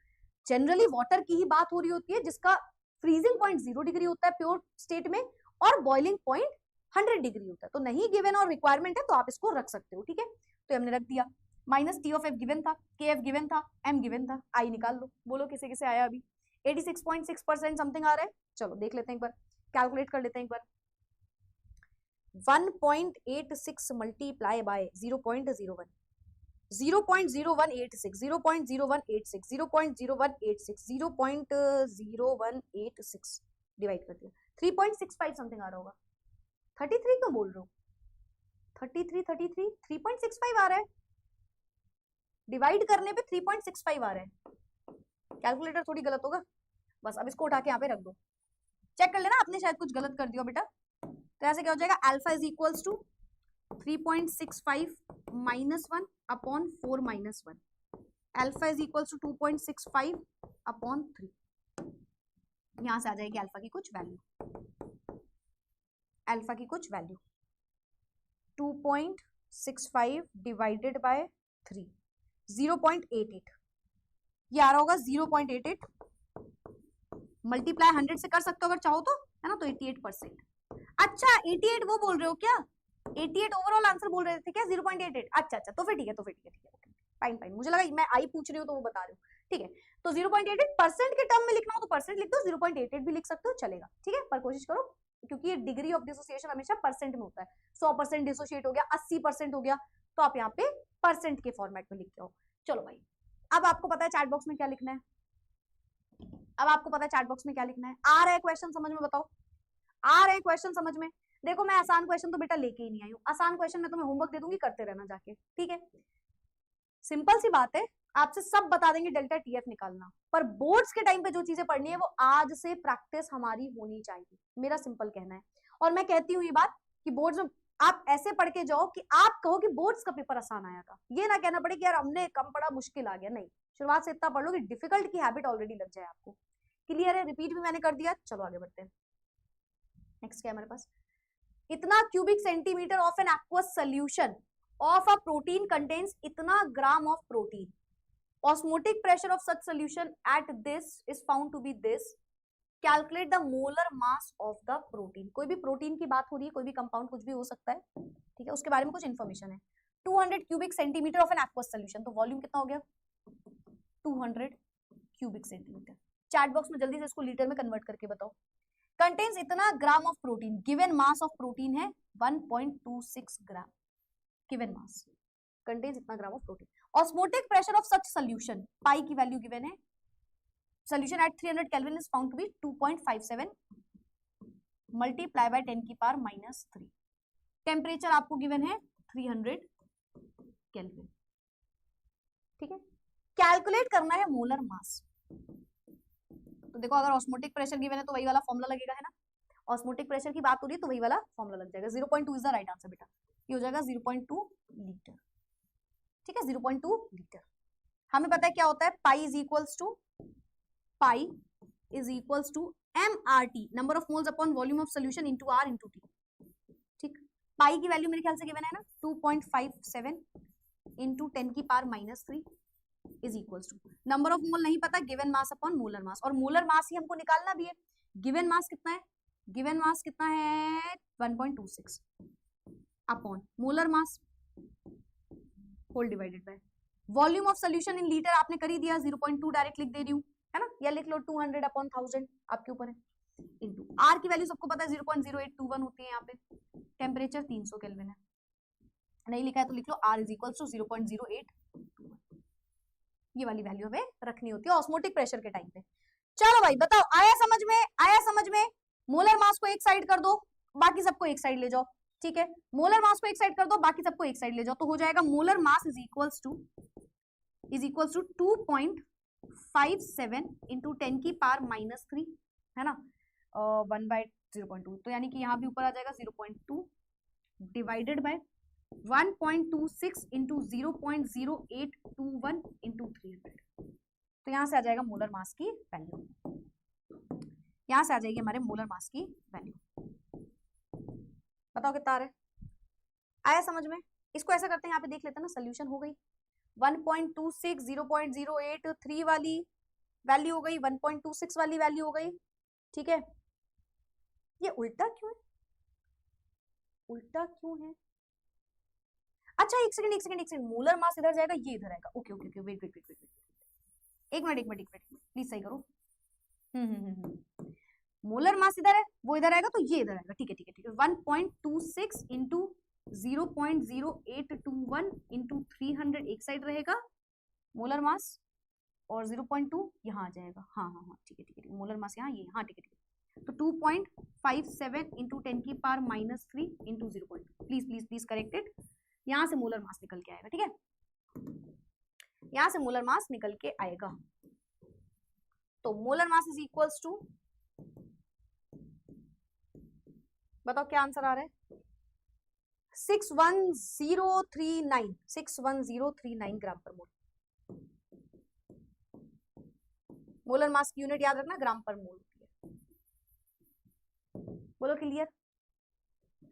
जनरली वाटर की ही बात हो रही होती है, जिसका फ्रीजिंग पॉइंट 0 डिग्री होता है प्योर स्टेट में और बॉइलिंग पॉइंट 100 डिग्री होता है। तो नहीं गिवन और रिक्वायरमेंट है तो आप इसको रख सकते हो, ठीक है। तो हमने रख दिया, -T ऑफ F गिवन था, KF गिवन था, M गिवन था, I निकाल लो। बोलो किसे किसे आया अभी? 86.6% समथिंग आ रहा है। चलो देख लेते हैं एक बार, कैलकुलेट कर लेते हैं एक बार। 1.86 मल्टीप्लाई बाय 0.01 0.0186 0.0186 0.0186 0.0186 डिवाइड कर दिया, 3.65 समथिंग आ रहा होगा। 33 क्यों बोल रहे हो? 33 3.65 आ रहा है, डिवाइड करने पे 3.65 आ रहा है, कैलकुलेटर थोड़ी गलत होगा। बस अब इसको उठा के यहाँ पे रख दो, चेक कर लेना आपने शायद कुछ गलत कर दिया बेटा। तो ऐसे क्या हो जाएगा, alpha is equals to 3.65 -1 upon 4 -1, alpha is equals to 2.65 upon 3। यहां से आ जाएगी अल्फा की कुछ वैल्यू, अल्फा की कुछ वैल्यू 2.65 डिवाइडेड बाय 3, 0.88, ये आ रहा होगा 0.88, मल्टीप्लाई 100 से कर सकते हो अगर चाहो तो, है ना, तो 88%। अच्छा 88 वो बोल रहे हो क्या, 88 ओवरऑल आंसर बोल रहे थे क्या 0.88? अच्छा अच्छा, तो फिर ठीक है, तो फिर ठीक है, फाइन फाइन, मुझे लगा मैं आई पूछ रही हूँ तो वो बता रही हूँ, ठीक है। तो 0.88% के टर्म में लिखना हो तो परसेंट लिख दो, 0.88 भी लिख सकते हो, चलेगा, ठीक है, पर कोशिश करो, क्योंकि ये डिग्री ऑफ डिसोसिएशन हमेशा परसेंट में होता है, 100% डिसोशिएट हो गया, 80% हो गया, तो आप यहाँ पे परसेंट के फॉर्मेट में लिख के आओ। चलो भाई, अब आपको पता है चैट बॉक्स में क्या लिखना है, अब आपको पता है चैट बॉक्स में क्या लिखना है। आ रहा है क्वेश्चन समझ में, बताओ आ रहे हैं क्वेश्चन समझ में? देखो मैं आसान क्वेश्चन तो बेटा लेके ही नहीं आई हूँ, आसान क्वेश्चन में तुम्हें होमवर्क दे दूंगी, करते रहना जाके, ठीक है, सिंपल सी बात है, आपसे सब बता देंगे डेल्टा टीएफ निकालना, पर बोर्ड्स के टाइम पे जो चीजें पढ़नी है वो आज से प्रैक्टिस हमारी होनी चाहिए, मेरा सिंपल कहना है। और मैं कहती हूँ ये बात कि बोर्ड्स में आप ऐसे पढ़ के जाओ कि आप कहो कि बोर्ड्स का पेपर आसान आया था, ये ना कहना पड़े कि यार हमने कम पढ़ा मुश्किल आ गया, नहीं, शुरुआत से इतना पढ़ लो कि डिफिकल्ट की हैबिट ऑलरेडी लग जाए आपको। क्लियर है, रिपीट भी मैंने कर दिया, चलो आगे बढ़ते हैं। नेक्स्ट क्या है हमारे पास, इतना cubic centimetre of an aqueous solution of a protein contains इतना ग्राम of protein, osmotic pressure of such solution at this is found to be this, calculate the molar mass of the protein। कोई भी protein की बात हो रही है, कोई भी कंपाउंड कुछ भी हो सकता है, ठीक है, उसके बारे में कुछ इन्फॉर्मेशन है। 200 cubic centimetre of an aqueous solution, तो वॉल्यूम कितना हो गया 200 क्यूबिक सेंटीमीटर। चैट बॉक्स में जल्दी से इसको लीटर में कन्वर्ट करके बताओ। कंटेन्स इतना gram of protein, given mass of protein है 1.26 ग्राम, गिवन मास कंटेन्स इतना gram of protein. Osmotic pressure of such solution, pi की वैल्यू गिवन है, solution at 300 kelvin is found to be 2.57 multiply by 10 की power -3। Temperature आपको given है 300 kelvin, ठीक है। Calculate करना है मोलर मास, तो देखो अगर ऑस्मोटिक प्रेशर गिवन है तो वही वाला फॉर्मूला लगेगा, है ना, ऑस्मोटिक प्रेशर की बात हो रही है तो वही वाला फॉर्मूला लग जाएगा। 0.2 इज द राइट आंसर बेटा, ये हो जाएगा 0.2 लीटर, ठीक है, 0.2 लीटर। हमें पता है क्या होता है, pi is equals to MRT, number of moles upon volume of solution into R into T, ठीक। पाई की वैल्यू मेरे ख्याल से गिवन है ना 2.57 इनटू 10 की power -3 is equals to, number of mole नहीं पता, given mass upon molar mass, और मोलर मास ही हमको निकालना भी है। गिवन मास कितना है, गिवन मास कितना है 1.26 upon molar mass whole divided by volume of solution in litre, आपने कर ही दिया 0.2 डायरेक्ट लिख दे रही हूँ, है ना, या लिख लो 200 अपॉन 1000, आपके ऊपर है, इनटू आर की वैल्यू सबको पता है 0.0821 होती है यहाँ पे, टेम्परेचर 300 केल्विन है, नहीं लिखा है तो लिख लो R इज इक्वल टू 0.0821, ये वाली वैल्यू हमें रखनी होती है ऑस्मोटिक प्रेशर के टाइम पे। चलो भाई बताओ, आया समझ में, आया समझ में? मोलर मास को एक साइड कर दो, बाकी सबको एक साइड ले जाओ, ठीक है, मोलर मास को एक साइड कर दो, बाकी सबको एक साइड ले जाओ, तो हो जाएगा molar mass is equals to 2.57 into 10 की पावर -3, है ना, 1/0.2, तो यानी कि यहाँ भी ऊपर आ जाएगा 0.2 डिवाइडेड बाय 1.26 इंटू 0.0821 इंटू 300, तो यहाँ से आ जाएगा मोलर मास की वैल्यू, यहाँ से आ जाएगी हमारे मोलर मास की वैल्यू। बताओ कितना आ रहा है, आया समझ में? इसको ऐसा करते हैं, यहाँ पे देख लेते हैं ना, सोल्यूशन हो गई 1.26, 0.083 वाली वैल्यू हो गई, 1.26 वाली वैल्यू हो गई, ठीक है। ये उल्टा क्यों है, उल्टा क्यों है? अच्छा एक सेकंड, मोलर मास इधर जाएगा, ये इधर आएगा, ओके ओके ओके, वेट, एक मिनट प्लीज सही करो, मोलर मास इधर है, वो इधर आएगा, तो ये इधर आएगा, ठीक है 1.26 इंटू 0.0821 इंटू 300 एक साइड रहेगा मोलर मास, और 0.2 यहाँ आ जाएगा, हाँ ठीक है, मोलर मास यहाँ, ये हाँ ठीक है, तो 2.57 इंटू 10 की पावर -3 इंटू 0.2, प्लीज करेक्टेड, यहाँ से मोलर मास निकल के आएगा, ठीक है, यहाँ से मोलर मास निकल के आएगा, तो molar mass is equals to, बताओ क्या आंसर आ रहा है, 61039 ग्राम पर मोल। मोलर मास की यूनिट याद रखना ग्राम पर मोल होती है, बोलो क्लियर।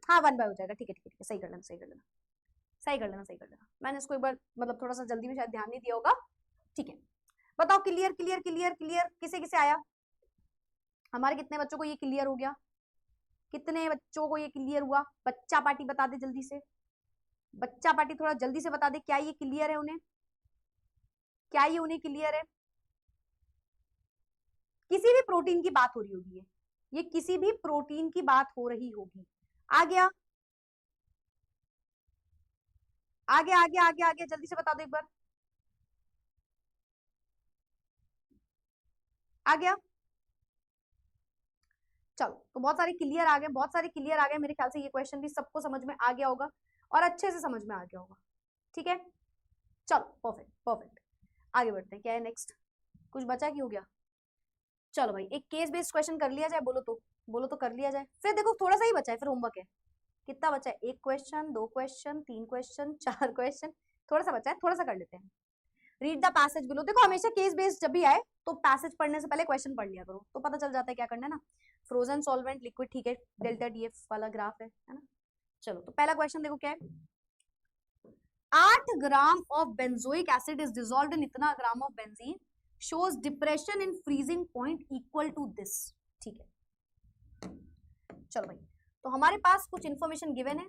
हाँ 1 बाय हो जाएगा, ठीक है ठीक है ठीक है, सही कर लेना सही कर लेना सही कर लेना सही कर लेना। मैंने इसको एक बार मतलब थोड़ा सा जल्दी में शायद ध्यान नहीं दिया होगा। ठीक है बताओ क्लियर क्लियर क्लियर क्लियर, किसे किसे आया? हमारे कितने बच्चों को ये क्लियर हो गया? कितने बच्चों को ये क्लियर हुआ? बच्चा पार्टी बता दे जल्दी से, बच्चा पार्टी थोड़ा जल्दी से बता दे, क्या ये क्लियर है उन्हें? क्या ये उन्हें क्लियर है? किसी भी प्रोटीन की बात हो रही होगी, ये किसी भी प्रोटीन की बात हो रही होगी। आ गया आगे आगे आगे आगे, जल्दी से बता दो एक बार। आ गया? चलो तो बहुत सारे क्लियर आ गए, बहुत सारे क्लियर आ गए। मेरे ख्याल से ये क्वेश्चन भी सबको समझ में आ गया होगा और अच्छे से समझ में आ गया होगा। ठीक है चलो परफेक्ट परफेक्ट, आगे बढ़ते हैं। क्या है नेक्स्ट? कुछ बचा कि हो गया? चलो भाई एक केस बेस्ड क्वेश्चन कर लिया जाए, बोलो तो कर लिया जाए। फिर देखो थोड़ा सा ही बचा है, फिर होमवर्क है। कितना बचा है? 1 क्वेश्चन, 2 क्वेश्चन, 3 क्वेश्चन, 4 क्वेश्चन, थोड़ा सा बचा है, थोड़ा सा कर लेते हैं। Read the passage below. देखो हमेशा केस बेस्ड जब भी आए तो पैसेज पढ़ने से पहले क्वेश्चन पढ़ लिया करो, तो पता चल जाता है क्या करना है ना। फ्रोजन सॉल्वेंट लिक्विड, ठीक है, डेल्टा डीएफ वाला ग्राफ है ना। चलो तो पहला क्वेश्चन देखो क्या है। 8 gram of benzoic acid is dissolved in इतना gram of benzene, shows depression in freezing point equal to this. ठीक है चलो भाई, तो हमारे पास कुछ इन्फॉर्मेशन गिवन है,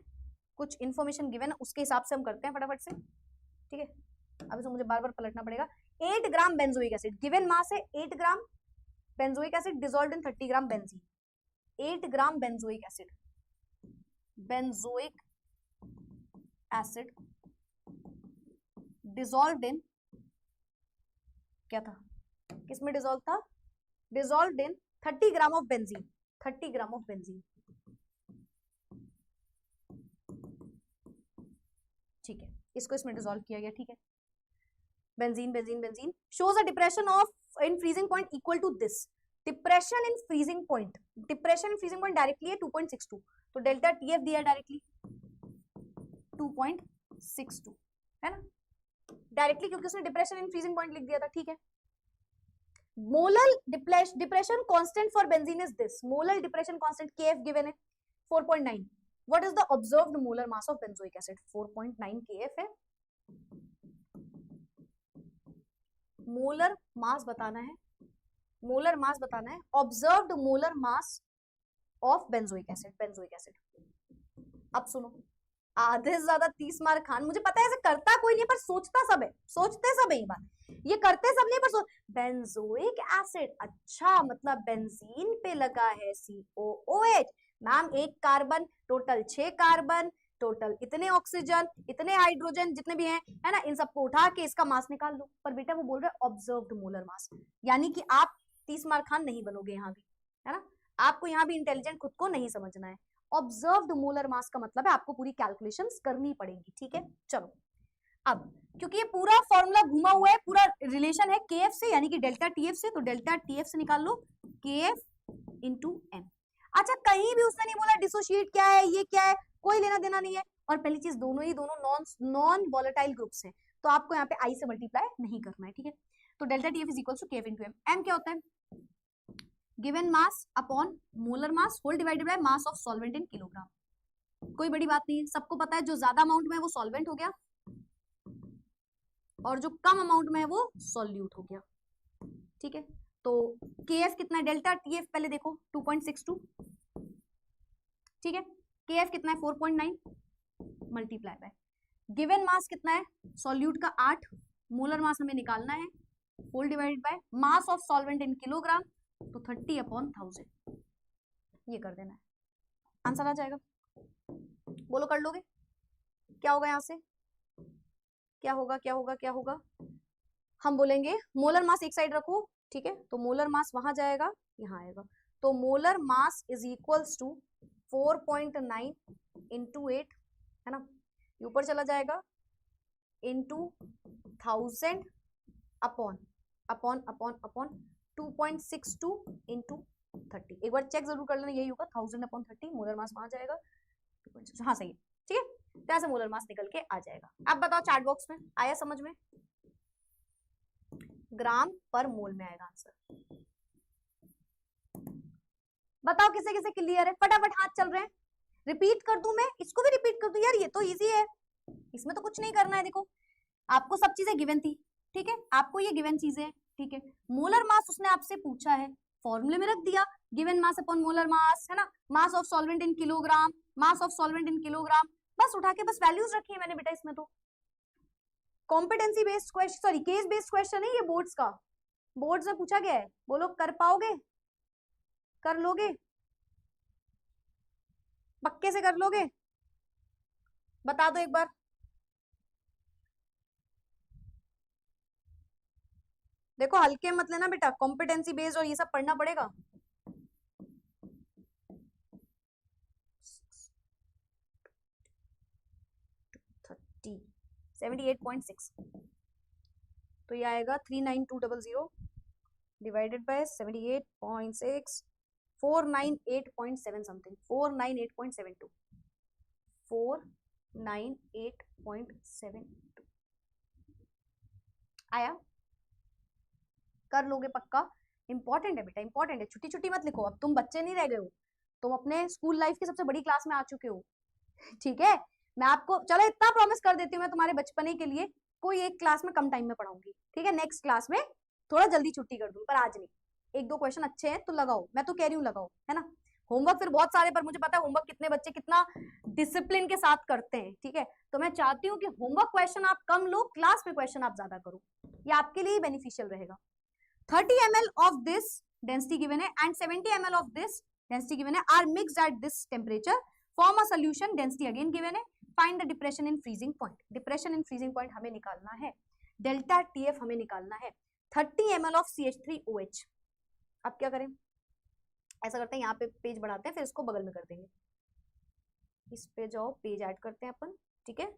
कुछ इन्फॉर्मेशन गिवन है, उसके हिसाब से हम करते हैं फटाफट से। ठीक है अब इसको मुझे बार बार पलटना पड़ेगा। 8 gram benzoic acid, given mass है 8 gram benzoic acid dissolved in 30 gram benzene. 8 gram benzoic acid dissolved in, क्या था, किसमें डिसॉल्व था? Dissolved in 30 gram of benzene, 30 gram of benzene. ठीक है इसको इसमें डिसॉल्व किया गया। ठीक है benzene benzene benzene shows a depression of in freezing point equal to this. Depression in freezing point, depression in freezing point directly है 2.62, तो डेल्टा टीएफ दिया डायरेक्टली 2.62 है ना, डायरेक्टली, क्योंकि उसने डिप्रेशन इन फ्रीजिंग पॉइंट लिख दिया था। ठीक है molar depression constant for benzene is this, molar depression constant KF given है 4.9। What is the observed molar mass of benzoic acid? 4.9 KF है। मोलर मास बताना है, मोलर मास बताना है, observed molar mass of benzoic acid, benzoic acid. अब सुनो, आधे से ज्यादा 30 मार्क खान, मुझे पता है ऐसे करता कोई नहीं पर सोचता सब है, सोचते सब है, ये बात ये करते सब नहीं पर बेंजोइक एसिड, अच्छा मतलब बेंजीन पे लगा है COOH। मैम एक कार्बन, टोटल 6 कार्बन, टोटल इतने ऑक्सीजन, इतने हाइड्रोजन जितने भी हैं, है ना, इन सबको उठा के इसका मास निकाल लो। पर बेटा वो बोल रहे ऑब्जर्व्ड मोलर मास, यानी कि आप 30 मार्क खान नहीं बनोगे यहाँ भी, है ना, आपको यहाँ भी इंटेलिजेंट खुद को नहीं समझना है। ऑब्जर्व्ड मोलर मास का मतलब है आपको पूरी कैलकुलेशंस करनी पड़ेगी। ठीक है चलो अब क्योंकि ये पूरा फॉर्मूला घुमा हुआ है, पूरा रिलेशन है केएफ से, यानी कि डेल्टा टीएफ से, तो डेल्टा टीएफ से निकाल लो केएफ इनटू एम। अच्छा कहीं भी उसने नहीं बोला डिसोशिएट क्या है, ये क्या है, कोई लेना देना नहीं है। और पहली चीज दोनों नॉन वॉलेटाइल ग्रुप्स हैं, तो आपको यहाँ पे आई से मल्टीप्लाई नहीं करना है। ठीक है तो delta TF is equal to KF into M. M क्या होता है? Given mass upon molar mass whole divided by mass of solvent in kilogram. कोई बड़ी बात नहीं है, सबको पता है जो ज्यादा अमाउंट में है वो सॉल्वेंट हो गया और जो कम अमाउंट में है वो सॉल्यूट हो गया। ठीक है तो केएफ कितना है? डेल्टा टीएफ पहले देखो 2.62, ठीक है केएफ कितना है? 4.9 मल्टीप्लाई बाय गिवन मास कितना है? सॉल्यूट का 8, मोलर मास हमें निकालना है, whole divided by mass of solvent in kilogram, तो 30/1000 ये कर देना है, आंसर आ जाएगा। बोलो कर लोगे? क्या होगा यहाँ से? क्या होगा क्या होगा क्या होगा? हम बोलेंगे मोलर मास एक साइड रखो, ठीक है, तो मोलर मास वहां जाएगा, यहाँ आएगा, तो molar mass is equals to 4.9 into 8, है ना, ऊपर चला जाएगा, into 1000 upon upon upon upon 2.62 into 30। एक बार चेक जरूर कर लेना, यही होगा 1000/30, मोलर मास वहां जाएगा, 2.6, हाँ सही है। ठीक है यहाँ से मोलर मास निकल के आ जाएगा। अब बताओ चार्ट बॉक्स में आया समझ में? ग्राम पर मोल में आएगा आंसर। बताओ किसे किसे क्लियर है, फटाफट हाथ चल रहे हैं। रिपीट कर दूं मैं, इसको भी रिपीट कर दूं? यार ये तो इजी है, इसमें तो कुछ नहीं करना है। देखो आपको सब चीजें गिवन थी, ठीक है, आपको ये गिवन चीजें, ठीक है। मोलर मास उसने आपसे पूछा है, फॉर्मूले में रख दिया, गिवन मास अपॉन मोलर मास, है ना। मास of solvent in kilogram, mass of solvent in kilogram, बस उठा के बस वैल्यूज रखी है मैंने बेटा इसमें। तो competency based question, sorry case based question है ये, बोर्ड्स का, बोर्ड्स में पूछा गया है। बोलो कर पाओगे, कर लोगे, पक्के से कर लोगे, बता दो एक बार। देखो हल्के मत लेना बेटा, कॉम्पिटेंसी बेस्ड और ये सब पढ़ना पड़ेगा। थर्टी 78.6, तो ये आएगा 39200 डिवाइडेड बाय 78.6, 498.7 समथिंग, 498.72, 498.72 आया। कर लोगे पक्का, इंपॉर्टेंट है बेटा, इंपॉर्टेंट है। छुट्टी छुट्टी मत लिखो, अब तुम बच्चे नहीं रह गए हो, तुम अपने स्कूल लाइफ की सबसे बड़ी क्लास में आ चुके हो, ठीक है। मैं आपको चलो इतना प्रॉमिस कर देती हूँ, मैं तुम्हारे बचपने के लिए कोई एक क्लास में कम टाइम में पढ़ाऊंगी, ठीक है। नेक्स्ट क्लास में थोड़ा जल्दी छुट्टी कर दूंगी, पर आज नहीं। एक दो क्वेश्चन अच्छे हैं तो लगाओ, मैं तो कह रही हूँ लगाओ, है ना। होमवर्क फिर बहुत सारे, पर मुझे पता है होमवर्क कितने बच्चे कितना डिसिप्लिन के साथ करते हैं, ठीक है। तो मैं चाहती हूँ कि होमवर्क क्वेश्चन आप कम लो, क्लास में क्वेश्चन आप ज्यादा करो, ये आपके लिए बेनिफिशियल रहेगा। 30 ml of this density given है and 70 ml of this density given है, are mixed at this temperature, form a solution, density again given है, find the depression in freezing point, depression in freezing point हमें निकालना है, delta TF हमें निकालना है, 30 ml of CH3OH। अब क्या करें, ऐसा करते हैं यहाँ पे पेज बढ़ाते हैं, फिर इसको बगल में कर देंगे, इस पे जाओ, पेज ऐड करते हैं अपन, ठीक है।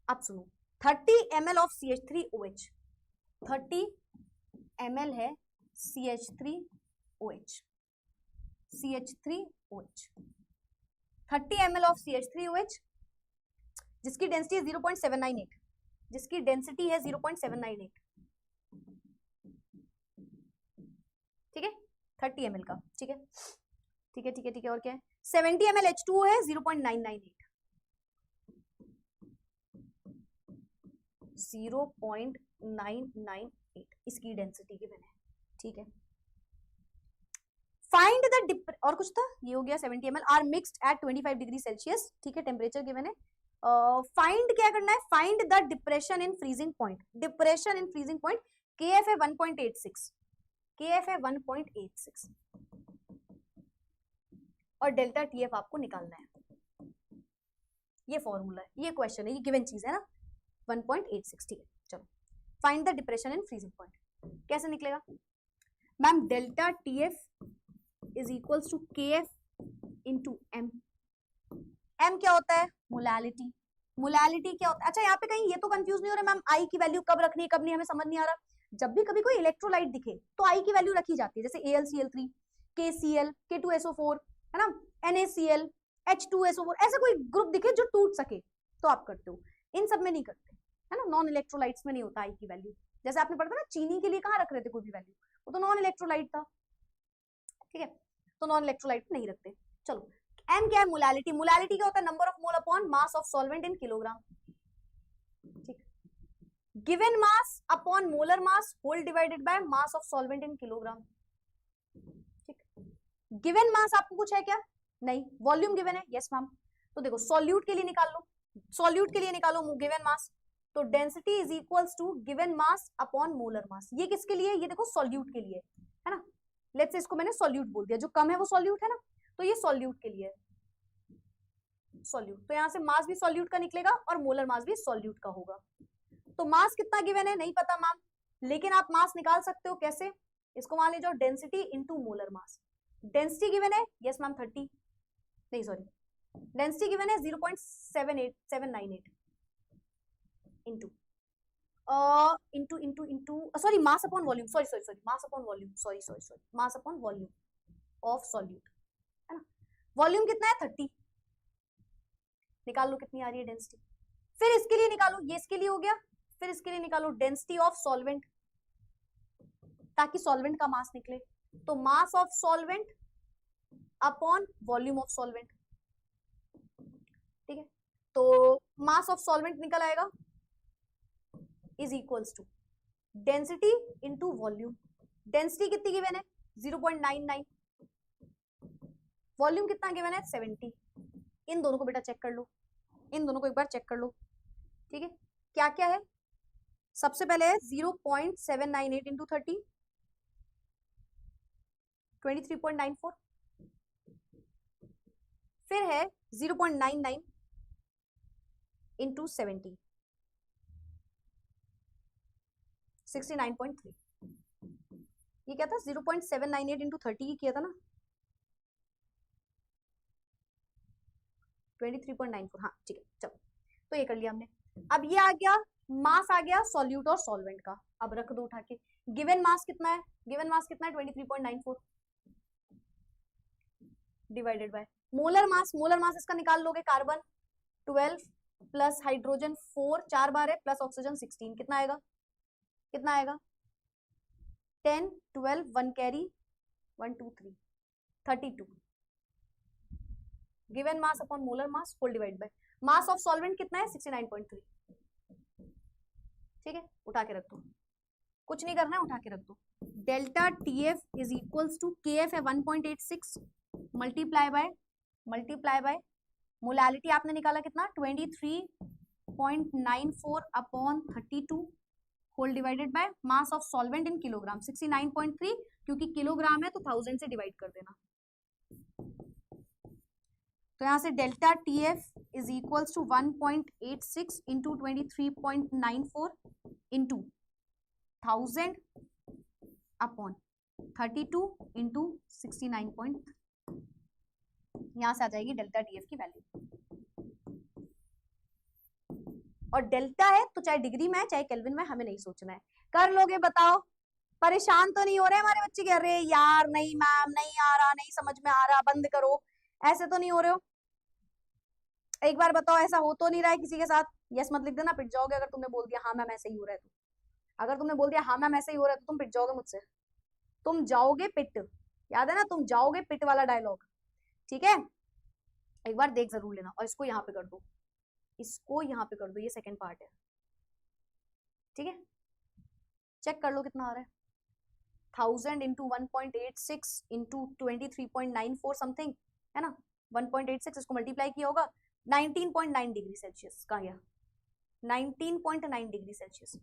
अब सुनो, 30 ml of CH3OH, 30 ml है CH3OH, CH3OH, 30 ml of CH3OH, जिसकी डेंसिटी है 0.798, जिसकी डेंसिटी है 0.798, ठीक है, 30 ml का, ठीक है, ठीक है, ठीक है, ठीक है। और क्या है, 70 ml H2O है 0.998, 0.998 इसकी डेंसिटी की मैंने, ठीक है। फाइंड द और कुछ था, ये हो गया 70 ml, are mixed at 25 degree Celsius, ठीक है, टेम्परेचर गिवन है। फाइंड क्या करना है, find the depression in freezing point, depression in freezing point, KF है 1.86, KF है 1.86 और डेल्टा TF आपको निकालना है। ये फॉर्मूला है, ये क्वेश्चन है, ये गिवन चीज है ना, 1.86, ठीक है। चलो find the depression in freezing point, कैसे निकलेगा ma'am, delta TF is equals to KF into M। M क्या होता है, मोलैलिटी, मोलैलिटी क्या होता है। अच्छा यहाँ पे कहीं ये तो कंफ्यूज नहीं हो रहा मैम, I की वैल्यू कब रखनी है कब नहीं, हमें समझ नहीं आ रहा। जब भी कभी कोई इलेक्ट्रोलाइट दिखे तो I की वैल्यू रखी जाती है, जैसे AlCl3, KCl, K2SO4, है ना, NaCl, H2SO4, ऐसा कोई ग्रुप दिखे जो टूट सके तो आप करते हो, इन सब में नहीं करते, है ना। नॉन इलेक्ट्रोलाइट्स में नहीं होता I की वैल्यू, जैसे आपने पढ़ा था ना चीनी के लिए कहाँ रख रहे थे कोई भी वैल्यू, वो तो नॉन इलेक्ट्रोलाइट था, ठीक है, तो नॉन इलेक्ट्रोलाइट नहीं रखते। चलो M क्या है, मोलैलिटी, मोलैलिटी क्या होता है, number of mole upon mass of solvent in kilogram, ठीक। Given mass upon molar mass whole divided by mass of solvent in kilogram, ठीक। गिवन मास आपको कुछ है क्या, नहीं, वॉल्यूम गिवन है, यस मैम। तो देखो सॉल्यूट के लिए निकाल लो, सॉल्यूट के लिए निकालो गिवन मास, तो density is equals to given mass upon molar mass. ये किसके लिए, ये देखो सॉल्यूट के लिए है ना, लेट्स से इसको मैंने सॉल्यूट बोल दिया, जो कम है वो सॉल्यूट है ना, तो ये सॉल्यूट के लिए सॉल्यूट, तो यहां से मास भी सॉल्यूट का निकलेगा और मोलर मास भी सॉल्यूट का होगा। तो मास कितना गिवन है नहीं पता मैम, लेकिन आप मास निकाल सकते हो, कैसे, इसको मान लीजिए density into molar mass, density given है यस मैम 30, नहीं सॉरी, डेंसिटी गिवन है 0.798 into into into into sorry mass upon volume, sorry sorry sorry mass upon volume, sorry sorry sorry mass upon volume of solute, है ना। Volume कितना है 30, निकाल लो कितनी आ रही है डेंसिटी, फिर इसके लिए निकालो, ये इसके लिए हो गया, फिर इसके लिए निकालो डेंसिटी ऑफ सॉल्वेंट, ताकि सॉल्वेंट का मास निकले, तो mass of solvent upon volume of solvent, ठीक है। तो मास ऑफ सॉल्वेंट निकल आएगा is equals to density into volume. Density कितनी गिवन है 0.99, वॉल्यूम कितना गिवन है 70। इन दोनों को बेटा चेक कर लो, इन दोनों को एक बार चेक कर लो, ठीक है। क्या क्या है, सबसे पहले है 0.798 इंटू 30 23.94, फिर है 0.99 इंटू 70 69.3। ये क्या था 0.798 इंटू 30 ही किया था ना 23.94, हाँ ठीक है चलो, तो ये कर लिया हमने। अब ये आ गया मास आ गया सॉल्यूट और सॉल्वेंट का, अब रख दो उठा के। गिवन मास कितना है, गिवन मास कितना है 23.94 divided by molar mass, molar mass इसका निकाल लोगे, कार्बन 12 प्लस हाइड्रोजन 4 4 बार है प्लस ऑक्सीजन 16, कितना आएगा, कितना आएगा 10 12 1 carry 1 2 3 32 given mass upon molar mass whole divide by mass of solvent कितना है 69.3, ठीक है। उठा के रख दो, कुछ नहीं करना है, उठा के रख दो। Delta TF is equals to KF है 1.86 मल्टीप्लाई बाय मोलालिटी आपने निकाला कितना 23.94 upon 32 whole divided by mass of solvent in kilogram 69.3, क्योंकि किलोग्राम है तो 1000 से डिवाइड कर देना। तो यहां से delta TF is equals to 1.86 into 23.94 into 1000 upon 32 into 69. यहां से आ जाएगी डेल्टा TF की वैल्यू। और डेल्टा है तो चाहे डिग्री में है चाहे केल्विन में, हमें नहीं सोचना है। कर लोगे बताओ, परेशान तो नहीं हो रहे हमारे बच्चे, कह रहे यार नहीं मैम नहीं आ रहा, नहीं समझ में आ रहा, बंद करो, ऐसे तो नहीं हो रहे हो? एक बार बताओ ऐसा हो तो नहीं रहा है किसी के साथ? यस मत लिख देना, पिट जाओगे अगर तुमने बोल दिया हाँ मैम ऐसे ही हो रहा है तो। अगर तुमने बोल दिया हाँ मैम ऐसे ही हो रहा है तो तुम पिट जाओगे मुझसे, तुम जाओगे पिट, याद है ना, तुम जाओगे पिट वाला डायलॉग, ठीक है। एक बार देख जरूर लेना। और इसको यहाँ पे कर दो, इसको यहाँ पे कर दो, ये सेकंड पार्ट है, ठीक है। चेक कर लो कितना आ रहा है, 1000 इंटू 1.86 इंटू 23.94 समथिंग है ना, 1.86 इसको मल्टीप्लाई किया होगा 19.9 डिग्री सेल्सियस, कहाँ गया 19.9 डिग्री सेल्सियस।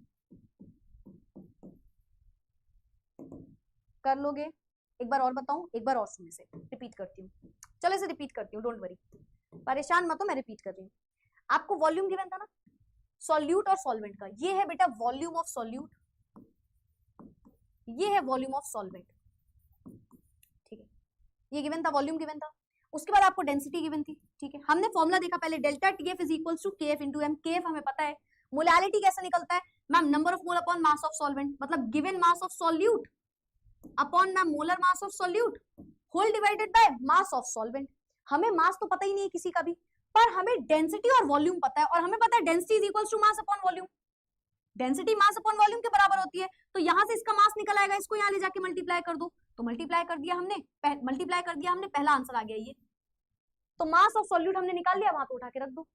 कर लोगे? एक बार और बताऊं, एक बार और सुनने से रिपीट करती हूँ, चलो इसे रिपीट करती हूँ, डोंट वरी, परेशान मत हो, मैं रिपीट कर रही हूँ। आपको वॉल्यूम गिवन था ना सॉल्यूट और सॉल्वेंट का, ये है बेटा वॉल्यूम ऑफ सॉल्यूट, ये है वॉल्यूम ऑफ सॉल्वेंट, ठीक है। ये गिवन था, वॉल्यूम गिवन था, उसके बाद आपको डेंसिटी गिवन थी, ठीक है। हमने फॉर्मूला देखा पहले, delta TF is equals to KF into M। KF हमें पता है, मोलालिटी कैसे निकलता है ma'am, number of mole upon mass of solvent, मतलब given mass of solute upon ma'am molar mass of solute whole divided by mass of solvent. हमें mass तो पता ही नहीं है किसी का भी, पर हमें डेंसिटी और वॉल्यूम पता है, और हमें पता है density is equals to mass upon volume, density mass upon volume के बराबर होती है। तो यहां से इसका मास निकल आएगा, इसको यहां ले जाके मल्टीप्लाई कर दो, तो मल्टीप्लाई कर दिया हमने, पहला आंसर आ गया ये। तो मास ऑफ सॉल्यूट हमने निकाल लिया, वहां पे उठा के रख दो।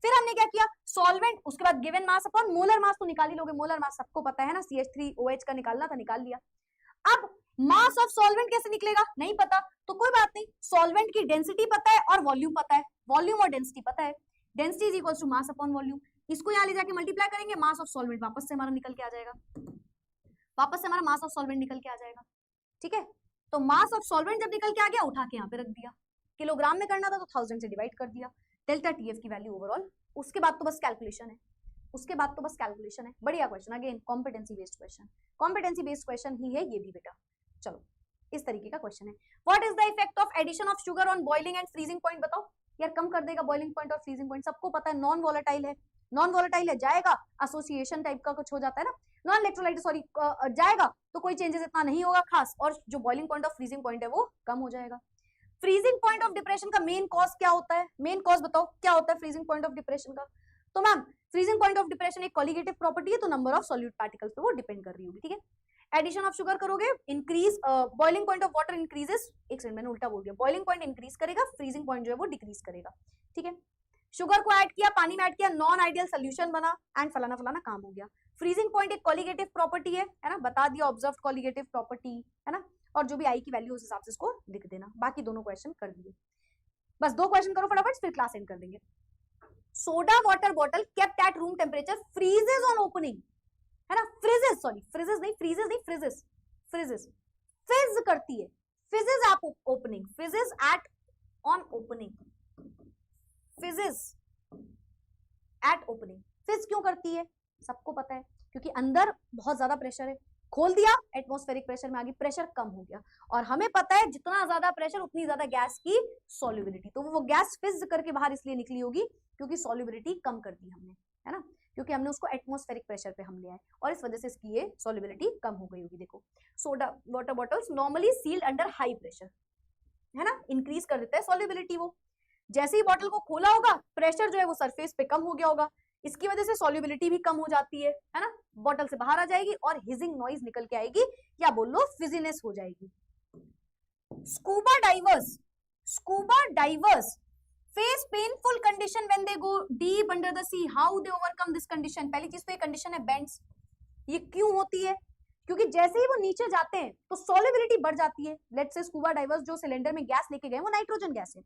फिर हमने क्या किया, सॉल्वेंट, उसके बाद गिवन मास अपॉन मोलर मास तो निकाल ही लोगे, मोलर मास सबको पता है ना, CH3OH का निकालना था, निकाल लिया। अब मास ऑफ सॉल्वेंट कैसे निकलेगा, नहीं पता, तो कोई बात नहीं, सॉल्वेंट की डेंसिटी पता है और वॉल्यूम पता है, वॉल्यूम और डेंसिटी पता है, density is equals to mass upon volume. इसको यहां ले जाके मल्टीप्लाई करेंगे, मास ऑफ सॉल्वेंट वापस से हमारा निकल के आ जाएगा, वापस से हमारा मास ऑफ सॉल्वेंट निकल के आ जाएगा, ठीक है। तो मास ऑफ सॉल्वेंट जब निकल के आ गया, उठा के यहाँ पे रख दिया, किलोग्राम में करना था तो 1000 से डिवाइड कर दिया, डेल्टा TF की वैल्यू ओवरऑल। उसके बाद तो बस कैलकुलेशन है, उसके बाद तो बस कैलकुलेशन है। बढ़िया question, again competency based question, competency based question ही है ये भी बेटा। चलो इस तरीके का क्वेश्चन है। What is the effect of addition of sugar on boiling and freezing point, बताओ यार, कम कर देगा बॉइलिंग पॉइंट और फ्रीजिंग पॉइंट, सबको पता है, नॉन वोलेटाइल है, नॉन वोलेटाइल है, जाएगा एसोसिएशन टाइप का कुछ हो जाता है ना, नॉन इलेक्ट्रोलाइट सॉरी जाएगा, तो कोई चेंजेस इतना नहीं होगा खास, और जो बॉइलिंग पॉइंट और फ्रीजिंग पॉइंट है वो कम हो जाएगा। फ्रीजिंग पॉइंट ऑफ डिप्रेशन का मेन कॉज क्या होता है, मेन कॉज बताओ क्या होता है फ्रीजिंग पॉइंट ऑफ डिप्रेशन का? तो ma'am freezing point of depression एक कोलिगेटिव प्रॉपर्टी है, तो नंबर ऑफ सॉल्यूट पार्टिकल्स पे वो डिपेंड कर रही होगी, ठीक है। एडिशन ऑफ शुगर करोगे, increase boiling point of water increases, एक सेकंड मैंने उल्टा बोल दिया, बॉइलिंग पॉइंट इंक्रीज करेगा, फ्रीजिंग पॉइंट जो है वो डिक्रीज करेगा, ठीक है। शुगर को ऐड किया, पानी में ऐड किया, नॉन आइडियल सोल्यूशन बना एंड फलाना फलाना काम हो गया। फ्रीजिंग पॉइंट एक कॉलिगेटिव प्रॉपर्टी है ना, बता दिया ऑब्जर्व कॉलिगेटिव प्रॉपर्टी है ना, और जो भी आई की वैल्यू उस हिसाब से इसको लिख देना। बाकी दोनों क्वेश्चन कर दिए, बस 2 क्वेश्चन करो फटाफट, फिर क्लास एंड कर देंगे। Soda water bottle kept at room temperature freezes on opening, है ना, फ्रीजेस, सॉरी फ्रीजेस नहीं, फ्रीजेस नहीं, फ्रीजेस, फ्रीजेस, फिज करती है, fizzes at opening, fizzes at on opening, fizzes at opening. Fizz क्यों करती है, सबको पता है, क्योंकि अंदर बहुत ज्यादा प्रेशर है, खोल दिया एटमॉस्फेरिक प्रेशर में आ गई, प्रेशर कम हो गया, और हमें पता है जितना ज्यादा प्रेशर उतनी ज्यादा गैस की सॉल्युबिलिटी, तो वो गैस फिज करके बाहर इसलिए निकली होगी क्योंकि सॉल्युबिलिटी कम कर दी हमने, है ना, क्योंकि हमने उसको एटमॉस्फेरिक प्रेशर पे हम लिया है और इस वजह से इसकी ये सॉल्युबिलिटी कम हो गई होगी। देखो soda water bottles normally sealed under high pressure, है ना, इंक्रीज कर देता है सॉल्युबिलिटी। वो जैसे ही बॉटल को खोला होगा, प्रेशर जो है वो सरफेस पे कम हो गया होगा, इसकी वजह से सॉल्युबिलिटी भी कम हो जाती है ना, बॉटल से बाहर आ जाएगी और हिजिंग नॉइज निकल के आएगी, या बोल लो फिजीनेस हो जाएगी। Scuba divers face painful condition when they go deep under the sea, how they overcome this condition. पहली चीज तो ये कंडीशन है बेंड्स, ये क्यों होती है, क्योंकि जैसे ही वो नीचे जाते हैं तो सॉल्युबिलिटी बढ़ जाती है। लेट्स से स्कूबा डाइवर्स जो सिलेंडर में गैस लेके गए वो नाइट्रोजन गैस है,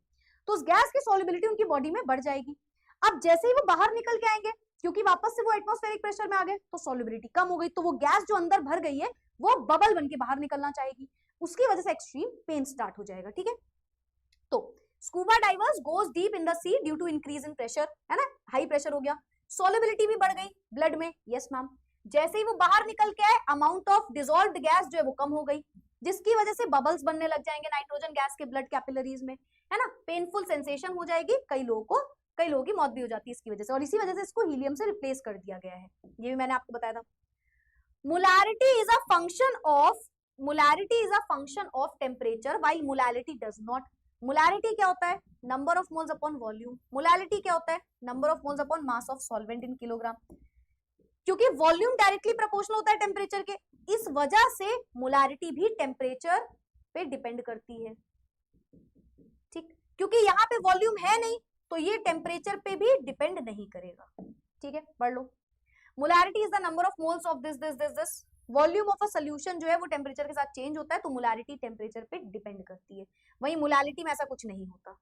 तो उस गैस की सॉल्युबिलिटी उनकी बॉडी में बढ़ जाएगी। अब जैसे ही वो बाहर निकल के आएंगे, क्योंकि वापस से वो एटमॉस्फेरिक प्रेशर में आ गए, तो सॉल्युबिलिटी कम हो गई, तो वो गैस जो अंदर भर गई है वो बबल बन के बाहर निकलना चाहेगी, उसकी वजह से एक्सट्रीम पेन स्टार्ट हो जाएगा, ठीक है। तो scuba divers goes deep in the sea due to increase in pressure, है ना, हाई प्रेशर हो गया, सॉल्युबिलिटी भी बढ़ गई ब्लड में, यस मैम। जैसे ही वो बाहर निकल के आए, अमाउंट ऑफ डिसॉल्व्ड गैस जो है वो कम हो गई, जिसकी वजह से बबल्स बनने लग जाएंगे नाइट्रोजन गैस के ब्लड कैपिलरीज में, है ना, पेनफुल सेंसेशन हो जाएगी, कई लोगों की मौत भी हो जाती है इसकी वजह से, और इसी वजह से इसको हीलियम से रिप्लेस कर दिया गया है, ये भी मैंने आपको बताया था। Molarity is a function of temperature while molality does not. Molarity क्या होता है, number of moles upon volume, molality क्या होता है, number of moles upon mass of solvent in kilogram, क्योंकि वॉल्यूम डायरेक्टली प्रोपोर्शनल होता है टेम्परेचर के, इस वजह से मोलैरिटी भी टेम्परेचर पे डिपेंड करती है, ठीक, क्योंकि यहाँ पे वॉल्यूम है नहीं तो ये टेम्परेचर पे भी डिपेंड नहीं करेगा, ठीक है, पढ़ लो। Molarity is the number of moles of this, volume of a solution जो है वो टेम्परेचर के साथ चेंज होता है, तो मोलैरिटी टेम्परेचर पे डिपेंड करती है, वहीं मोलैलिटी में ऐसा कुछ नहीं होता।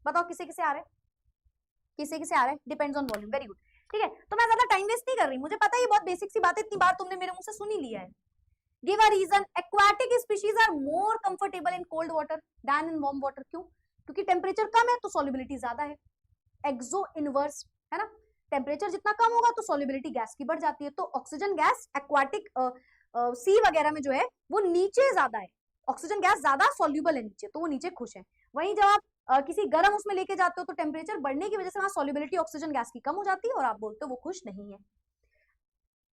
बताओ किसे किसे आ रहा है, depends on volume, very good, ठीक है। तो मैं ज्यादा टाइम वेस्ट नहीं कर रही, मुझे पता है ये बहुत बेसिक सी बात है, इतनी बार तुमने मेरे मुंह से सुन ही लिया है। Give a reason, aquatic species are more comfortable in cold water than in warm water, क्यों, क्योंकि टेम्परेचर कम है तो सॉल्युबिलिटी ज्यादा है, एक्सो इनवर्स, है ना, टेम्परेचर जितना कम होगा तो सॉल्युबिलिटी गैस की बढ़ जाती है, तो ऑक्सीजन गैस एक्वाटिक सी वगैरह में जो है वो नीचे ज्यादा है, ऑक्सीजन गैस ज्यादा सॉल्युबल है नीचे, तो वो नीचे खुश है। वहीं जब आप किसी गर्म उसमें लेके जाते हो तो टेम्परेचर बढ़ने की वजह से वहां सॉल्युबिलिटी ऑक्सीजन गैस की कम हो जाती है और आप बोलते हो वो खुश नहीं है।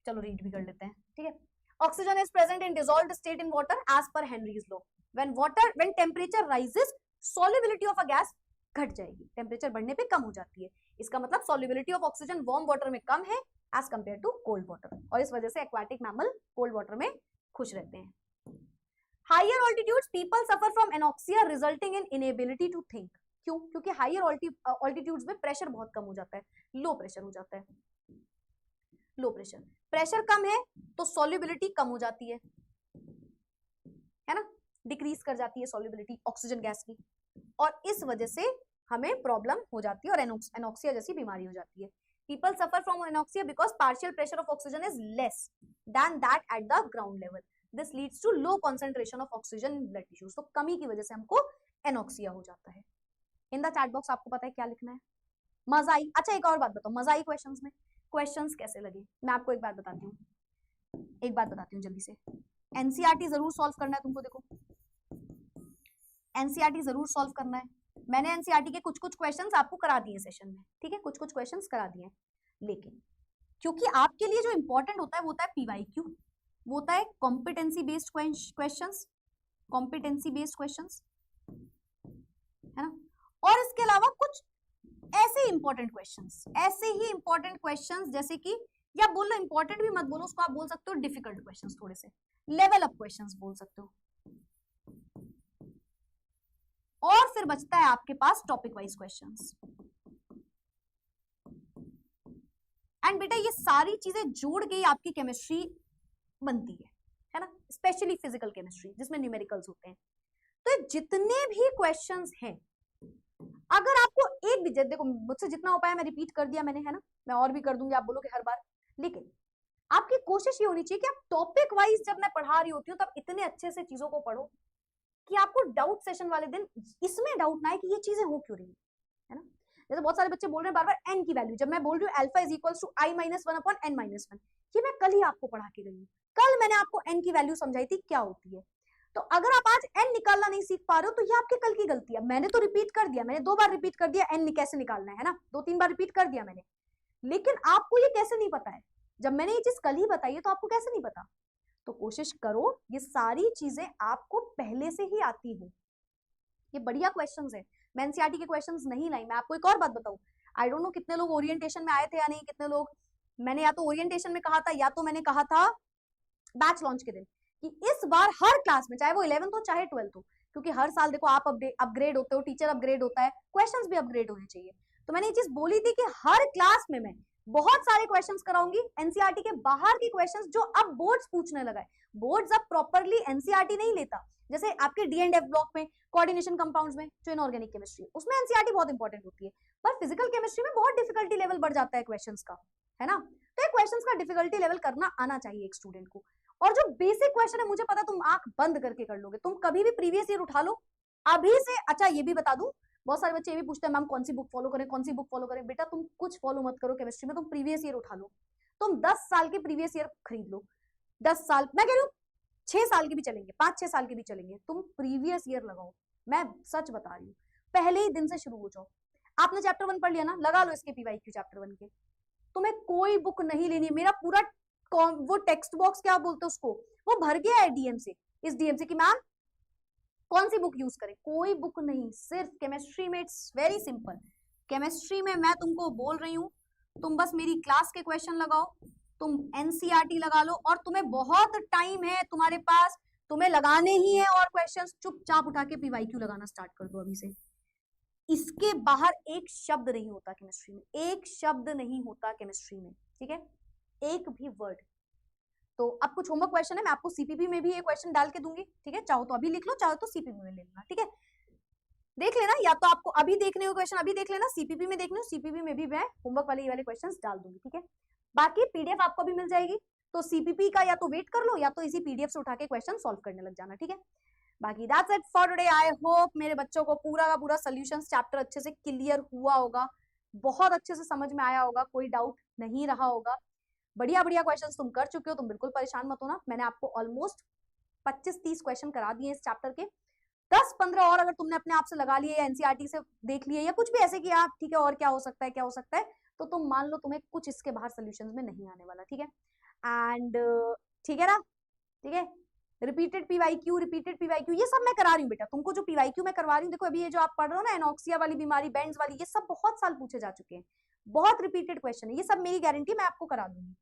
चलो रीड भी कर लेते हैं, ठीक है। Oxygen is present in dissolved state in water as per Henry's law, when temperature rises solubility of a gas घट जाएगी, टेम्परेचर बढ़ने पे कम हो जाती है, इसका मतलब solubility of oxygen warm water में कम है as compare to cold water, और इस वजह से एक्वाटिक मैमल कोल्ड वाटर में खुश रहते हैं। Higher altitudes people suffer from anoxia resulting in inability to think, क्यों, क्योंकि हायर ऑल्टीट्यूड्स में प्रेशर बहुत कम हो जाता है, लो प्रेशर हो जाता है, लो प्रेशर कम है तो सॉल्युबिलिटी कम हो जाती है ना, डिक्रीज कर जाती है सॉल्युबिलिटी ऑक्सीजन गैस की, और इस वजह से हमें प्रॉब्लम हो जाती है और एनॉक्सिया जैसी बीमारी हो जाती है। People suffer from anoxia because partial pressure of oxygen is less than that at the ground level, this leads to low concentration of oxygen in blood tissues, तो कमी की वजह से हमको एनॉक्सिया हो जाता है। इन द चैट बॉक्स आपको पता है क्या लिखना है, मजा आई। अच्छा एक और बात बताओ, मजा आई क्वेश्चंस में, क्वेश्चंस कैसे लगे, मैं आपको एक बात बताती हूँ जल्दी से, एनसीईआरटी जरूर सॉल्व करना है तुमको, देखो एनसीईआरटी जरूर सॉल्व करना है, मैंने एनसीईआरटी के कुछ क्वेश्चंस आपको करा दिए सेशन में, ठीक है, कुछ क्वेश्चंस करा दिए, लेकिन क्योंकि आपके लिए जो इंपॉर्टेंट होता है वो होता है पीवाईक्यू, वो होता है कॉम्पिटेंसी बेस्ड क्वेश्चंस, है ना, और इसके अलावा कुछ ऐसे ही इंपॉर्टेंट क्वेश्चंस जैसे कि, या बोलो इंपॉर्टेंट भी मत बोलो उसको, आप बोल सकते हो डिफिकल्ट क्वेश्चंस थोड़े से, लेवल अप क्वेश्चंस बोल सकते हो। और फिर बचता है आपके पास टॉपिक वाइज क्वेश्चंस। एंड बेटा ये सारी चीजें जोड़ के आपकी केमिस्ट्री बनती है ना, स्पेशली फिजिकल केमिस्ट्री जिसमें न्यूमेरिकल्स होते हैं। तो जितने भी क्वेश्चंस हैं, अगर आपको एक भी, देखो मुझसे जितना हो पाया मैं रिपीट कर दिया मैंने, है ना, मैं और भी कर दूंगी, आप बोलोगे हर बार, लेकिन आपकी कोशिश ये होनी चाहिए कि आप टॉपिक वाइज जब मैं पढ़ा रही होती हूँ तब इतने अच्छे से चीजों को पढ़ो कि आपको डाउट सेशन वाले दिन इसमें डाउट ना आए कि ये चीजें हो क्यों रही है ना। जैसे बहुत सारे बच्चे बोल रहे हैं बार बार एन की वैल्यू, जब मैं बोल रही हूँ alpha is equals to i minus 1 upon n minus 1, ये मैं कल ही आपको पढ़ा के गई हूँ, कल मैंने आपको एन की वैल्यू समझाई थी क्या होती है। तो अगर आप आज एन निकालना नहीं सीख पा रहे हो तो ये आपके कल की गलती है। मैंने तो रिपीट कर दिया, मैंने 2 बार रिपीट कर दिया एन कैसे निकालना है ना, 2-3 बार रिपीट कर दिया मैंने, लेकिन आपको ये कैसे नहीं पता है? जब मैंने ये चीज कल ही बताई है तो आपको कैसे नहीं पता? तो कोशिश करो ये सारी चीजें आपको पहले से ही आती हो। ये बढ़िया क्वेश्चंस है, मैं एनसीईआरटी के क्वेश्चंस नहीं लाई। मैं आपको एक और बात बताऊं, आई डोंट नो कितने लोग ओरिएंटेशन में आए थे या नहीं, कितने लोग, मैंने या तो ओरिएंटेशन में कहा था या तो मैंने कहा था बैच लॉन्च के दिन कि इस बार हर क्लास में, चाहे वो 11th हो चाहे 12th हो, क्योंकि हर साल देखो आप अपग्रेड होते हो, टीचर अपग्रेड होता है, क्वेश्चंस भी अपग्रेड होने चाहिए। तो मैंने ये चीज बोली थी कि हर क्लास में मैं बहुत सारे क्वेश्चंस कराऊंगी, एनसीईआरटी के बाहर के क्वेश्चंस जो अब बोर्ड्स पूछने लगा है। बोर्ड्स अब प्रॉपरली एनसीईआरटी नहीं लेता, जैसे आपके डी एंड एफ ब्लॉक में कोऑर्डिनेशन कंपाउंड्स में जो इनऑर्गेनिक केमिस्ट्री, उसमें एनसीईआरटी बहुत इंपॉर्टेंट होती है, पर फिजिकल केमिस्ट्री में बहुत डिफिकल्टी लेवल बढ़ जाता है क्वेश्चंस का, है ना। तो ये क्वेश्चंस का डिफिकल्टी लेवल करना आना चाहिए एक स्टूडेंट को। और जो बेसिक क्वेश्चन है मुझे पता तुम आंख बंद करके कर लोगे, तुम कभी भी प्रीवियस ईयर उठा लो अभी से। अच्छा ये भी बता दूं, बहुत सारे बच्चे ये भी पूछते हैं मैम कौन सी बुक फॉलो करें, कौन सी बुक फॉलो करें। बेटा तुम कुछ फॉलो मत करो केमिस्ट्री में, तुम प्रीवियस ईयर उठा लो, तुम 10 साल के प्रीवियस ईयर खरीद लो, 10 साल, मैं कह रही हूँ 6 साल के भी चलेंगे, 5-6 साल के भी चलेंगे, तुम प्रीवियस ईयर लगाओ, मैं सच बता रही हूँ। पहले ही दिन से शुरू हो जाओ। आपने चैप्टर 1 पढ़ लिया ना, लगा लो इसके पीवाईक्यू चैप्टर 1 के, तुम्हें कोई बुक नहीं लेनी है। मेरा पूरा वो टेक्स्ट बॉक्स क्या बोलते हैं उसको, वो भर गया है डीएम से, इस डीएम से कि मैम कौन सी बुक यूज करें। कोई बुक नहीं, सिर्फ केमिस्ट्री में इट्स वेरी सिंपल। केमिस्ट्री में मैं तुमको बोल रही हूँ, तुम बस मेरी क्लास के क्वेश्चन लगाओ, तुम एनसीईआरटी लगा लो, और तुम्हें बहुत टाइम है तुम्हारे पास, तुम्हें लगाने ही है, और क्वेश्चंस चुपचाप उठा के पीवाईक्यू लगाना स्टार्ट कर दो अभी से। इसके बाहर एक शब्द नहीं होता केमिस्ट्री में, एक शब्द नहीं होता केमिस्ट्री में, ठीक है, एक भी वर्ड। तो अब कुछ होमवर्क क्वेश्चन है, मैं आपको सीपीपी में भी ये क्वेश्चन डाल के दूंगी, ठीक है, चाहो तो अभी लिख लो, चाहो तो सीपीपी में ले लेना, ठीक है, देख लेना, या तो आपको अभी देखने हो क्वेश्चन अभी देख लेना, सीपीपी में देखने हो सीपीपी में भी मैं होमवर्क वाले ये वाले क्वेश्चंस डाल दूंगी, ठीक है। बाकी पीडीएफ आपको भी मिल जाएगी, तो सीपीपी का या तो वेट कर लो या तो इसी पीडीएफ से उठा के क्वेश्चन सॉल्व करने लग जाना, ठीक है। बाकी that's it for today. I hope मेरे बच्चों को पूरा का पूरा सॉल्यूशंस चैप्टर अच्छे से क्लियर हुआ होगा, बहुत अच्छे से समझ में आया होगा, कोई डाउट नहीं रहा होगा। बढ़िया बढ़िया क्वेश्चंस तुम कर चुके हो, तुम बिल्कुल परेशान मत होना। मैंने आपको ऑलमोस्ट 25-30 क्वेश्चन करा दिए इस चैप्टर के, 10-15 और अगर तुमने अपने आप से लगा लिए या एनसीईआरटी से देख लिए या कुछ भी ऐसे किया, ठीक है, और क्या हो सकता है क्या हो सकता है, तो तुम मान लो तुम्हें कुछ इसके बाहर सोल्यूशंस में नहीं आने वाला, ठीक है। एंड ठीक है ना, ठीक है, रिपीटेड पीवाईक्यू ये सब मैं करा रही हूँ बेटा, तुमको जो पीवाईक्यू मैं करवा रही हूँ, देखो अभी ये जो आप पढ़ रहे हो ना एनॉक्सिया वाली बीमारी, बेंड्स वाली, ये सब बहुत साल पूछे जा चुके हैं, बहुत रिपीटेड क्वेश्चन है, ये सब मेरी गारंटी मैं आपको करा दूंगी।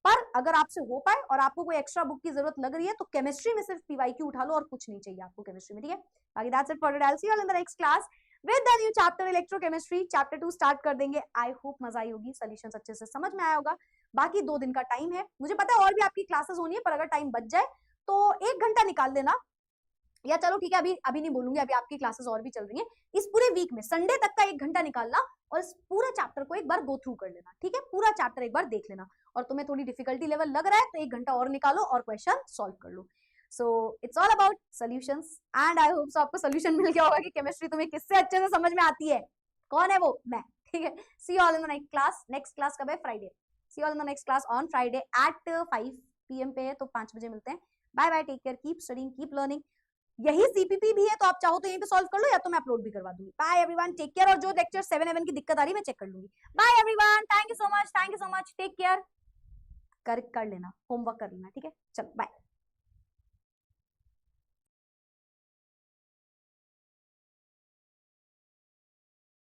पर अगर आपसे हो पाए और आपको कोई एक्स्ट्रा बुक की जरूरत लग रही है तो केमिस्ट्री में सिर्फ पीवाईक्यू उठा लो और कुछ नहीं चाहिए आपको केमिस्ट्री में, ठीक है। बाकी that's it for today, I will see you all in the next class with the new chapter electrochemistry. Chapter 2 start कर देंगे, आई होप मजा आई होगी, सॉल्यूशंस अच्छे से समझ में आया होगा। बाकी 2 दिन का टाइम है, मुझे पता है और भी आपकी क्लासेस होनी है, पर अगर टाइम बच जाए तो 1 घंटा निकाल देना, या चलो ठीक है अभी नहीं बोलूंगी, अभी आपकी क्लासेस और भी चल रही हैं, इस पूरे वीक में संडे तक का 1 घंटा निकालना और इस पूरे चैप्टर को एक बार गो थ्रू कर लेना, ठीक है, पूरा चैप्टर एक बार देख लेना, और तुम्हें थोड़ी डिफिकल्टी लेवल लग रहा है तो 1 घंटा और निकालो और क्वेश्चन सॉल्व कर लो। So it's all about solutions and I hope so आपको सॉल्यूशन मिल गया होगा कि केमिस्ट्री तुम्हें किससे अच्छे से समझ में आती है, कौन है वो, मैं, ठीक है। See you all in the next class कब है, Friday, see you all in the next class on Friday at 5 PM पे है, तो 5 बजे मिलते हैं। Bye bye, take care, keep studying, keep learning. यही सीपीपी भी है तो आप चाहो तो यहीं पे सॉल्व कर लो, या तो मैं अपलोड भी करवा दूंगी। बाय एवरीवन, टेक केयर, और जो लेक्चर 7 की दिक्कत आ रही है मैं चेक कर लूंगी। Bye everyone, thank you so much, take care, कर लेना, होमवर्क कर लेना, ठीक है, चलो बाय।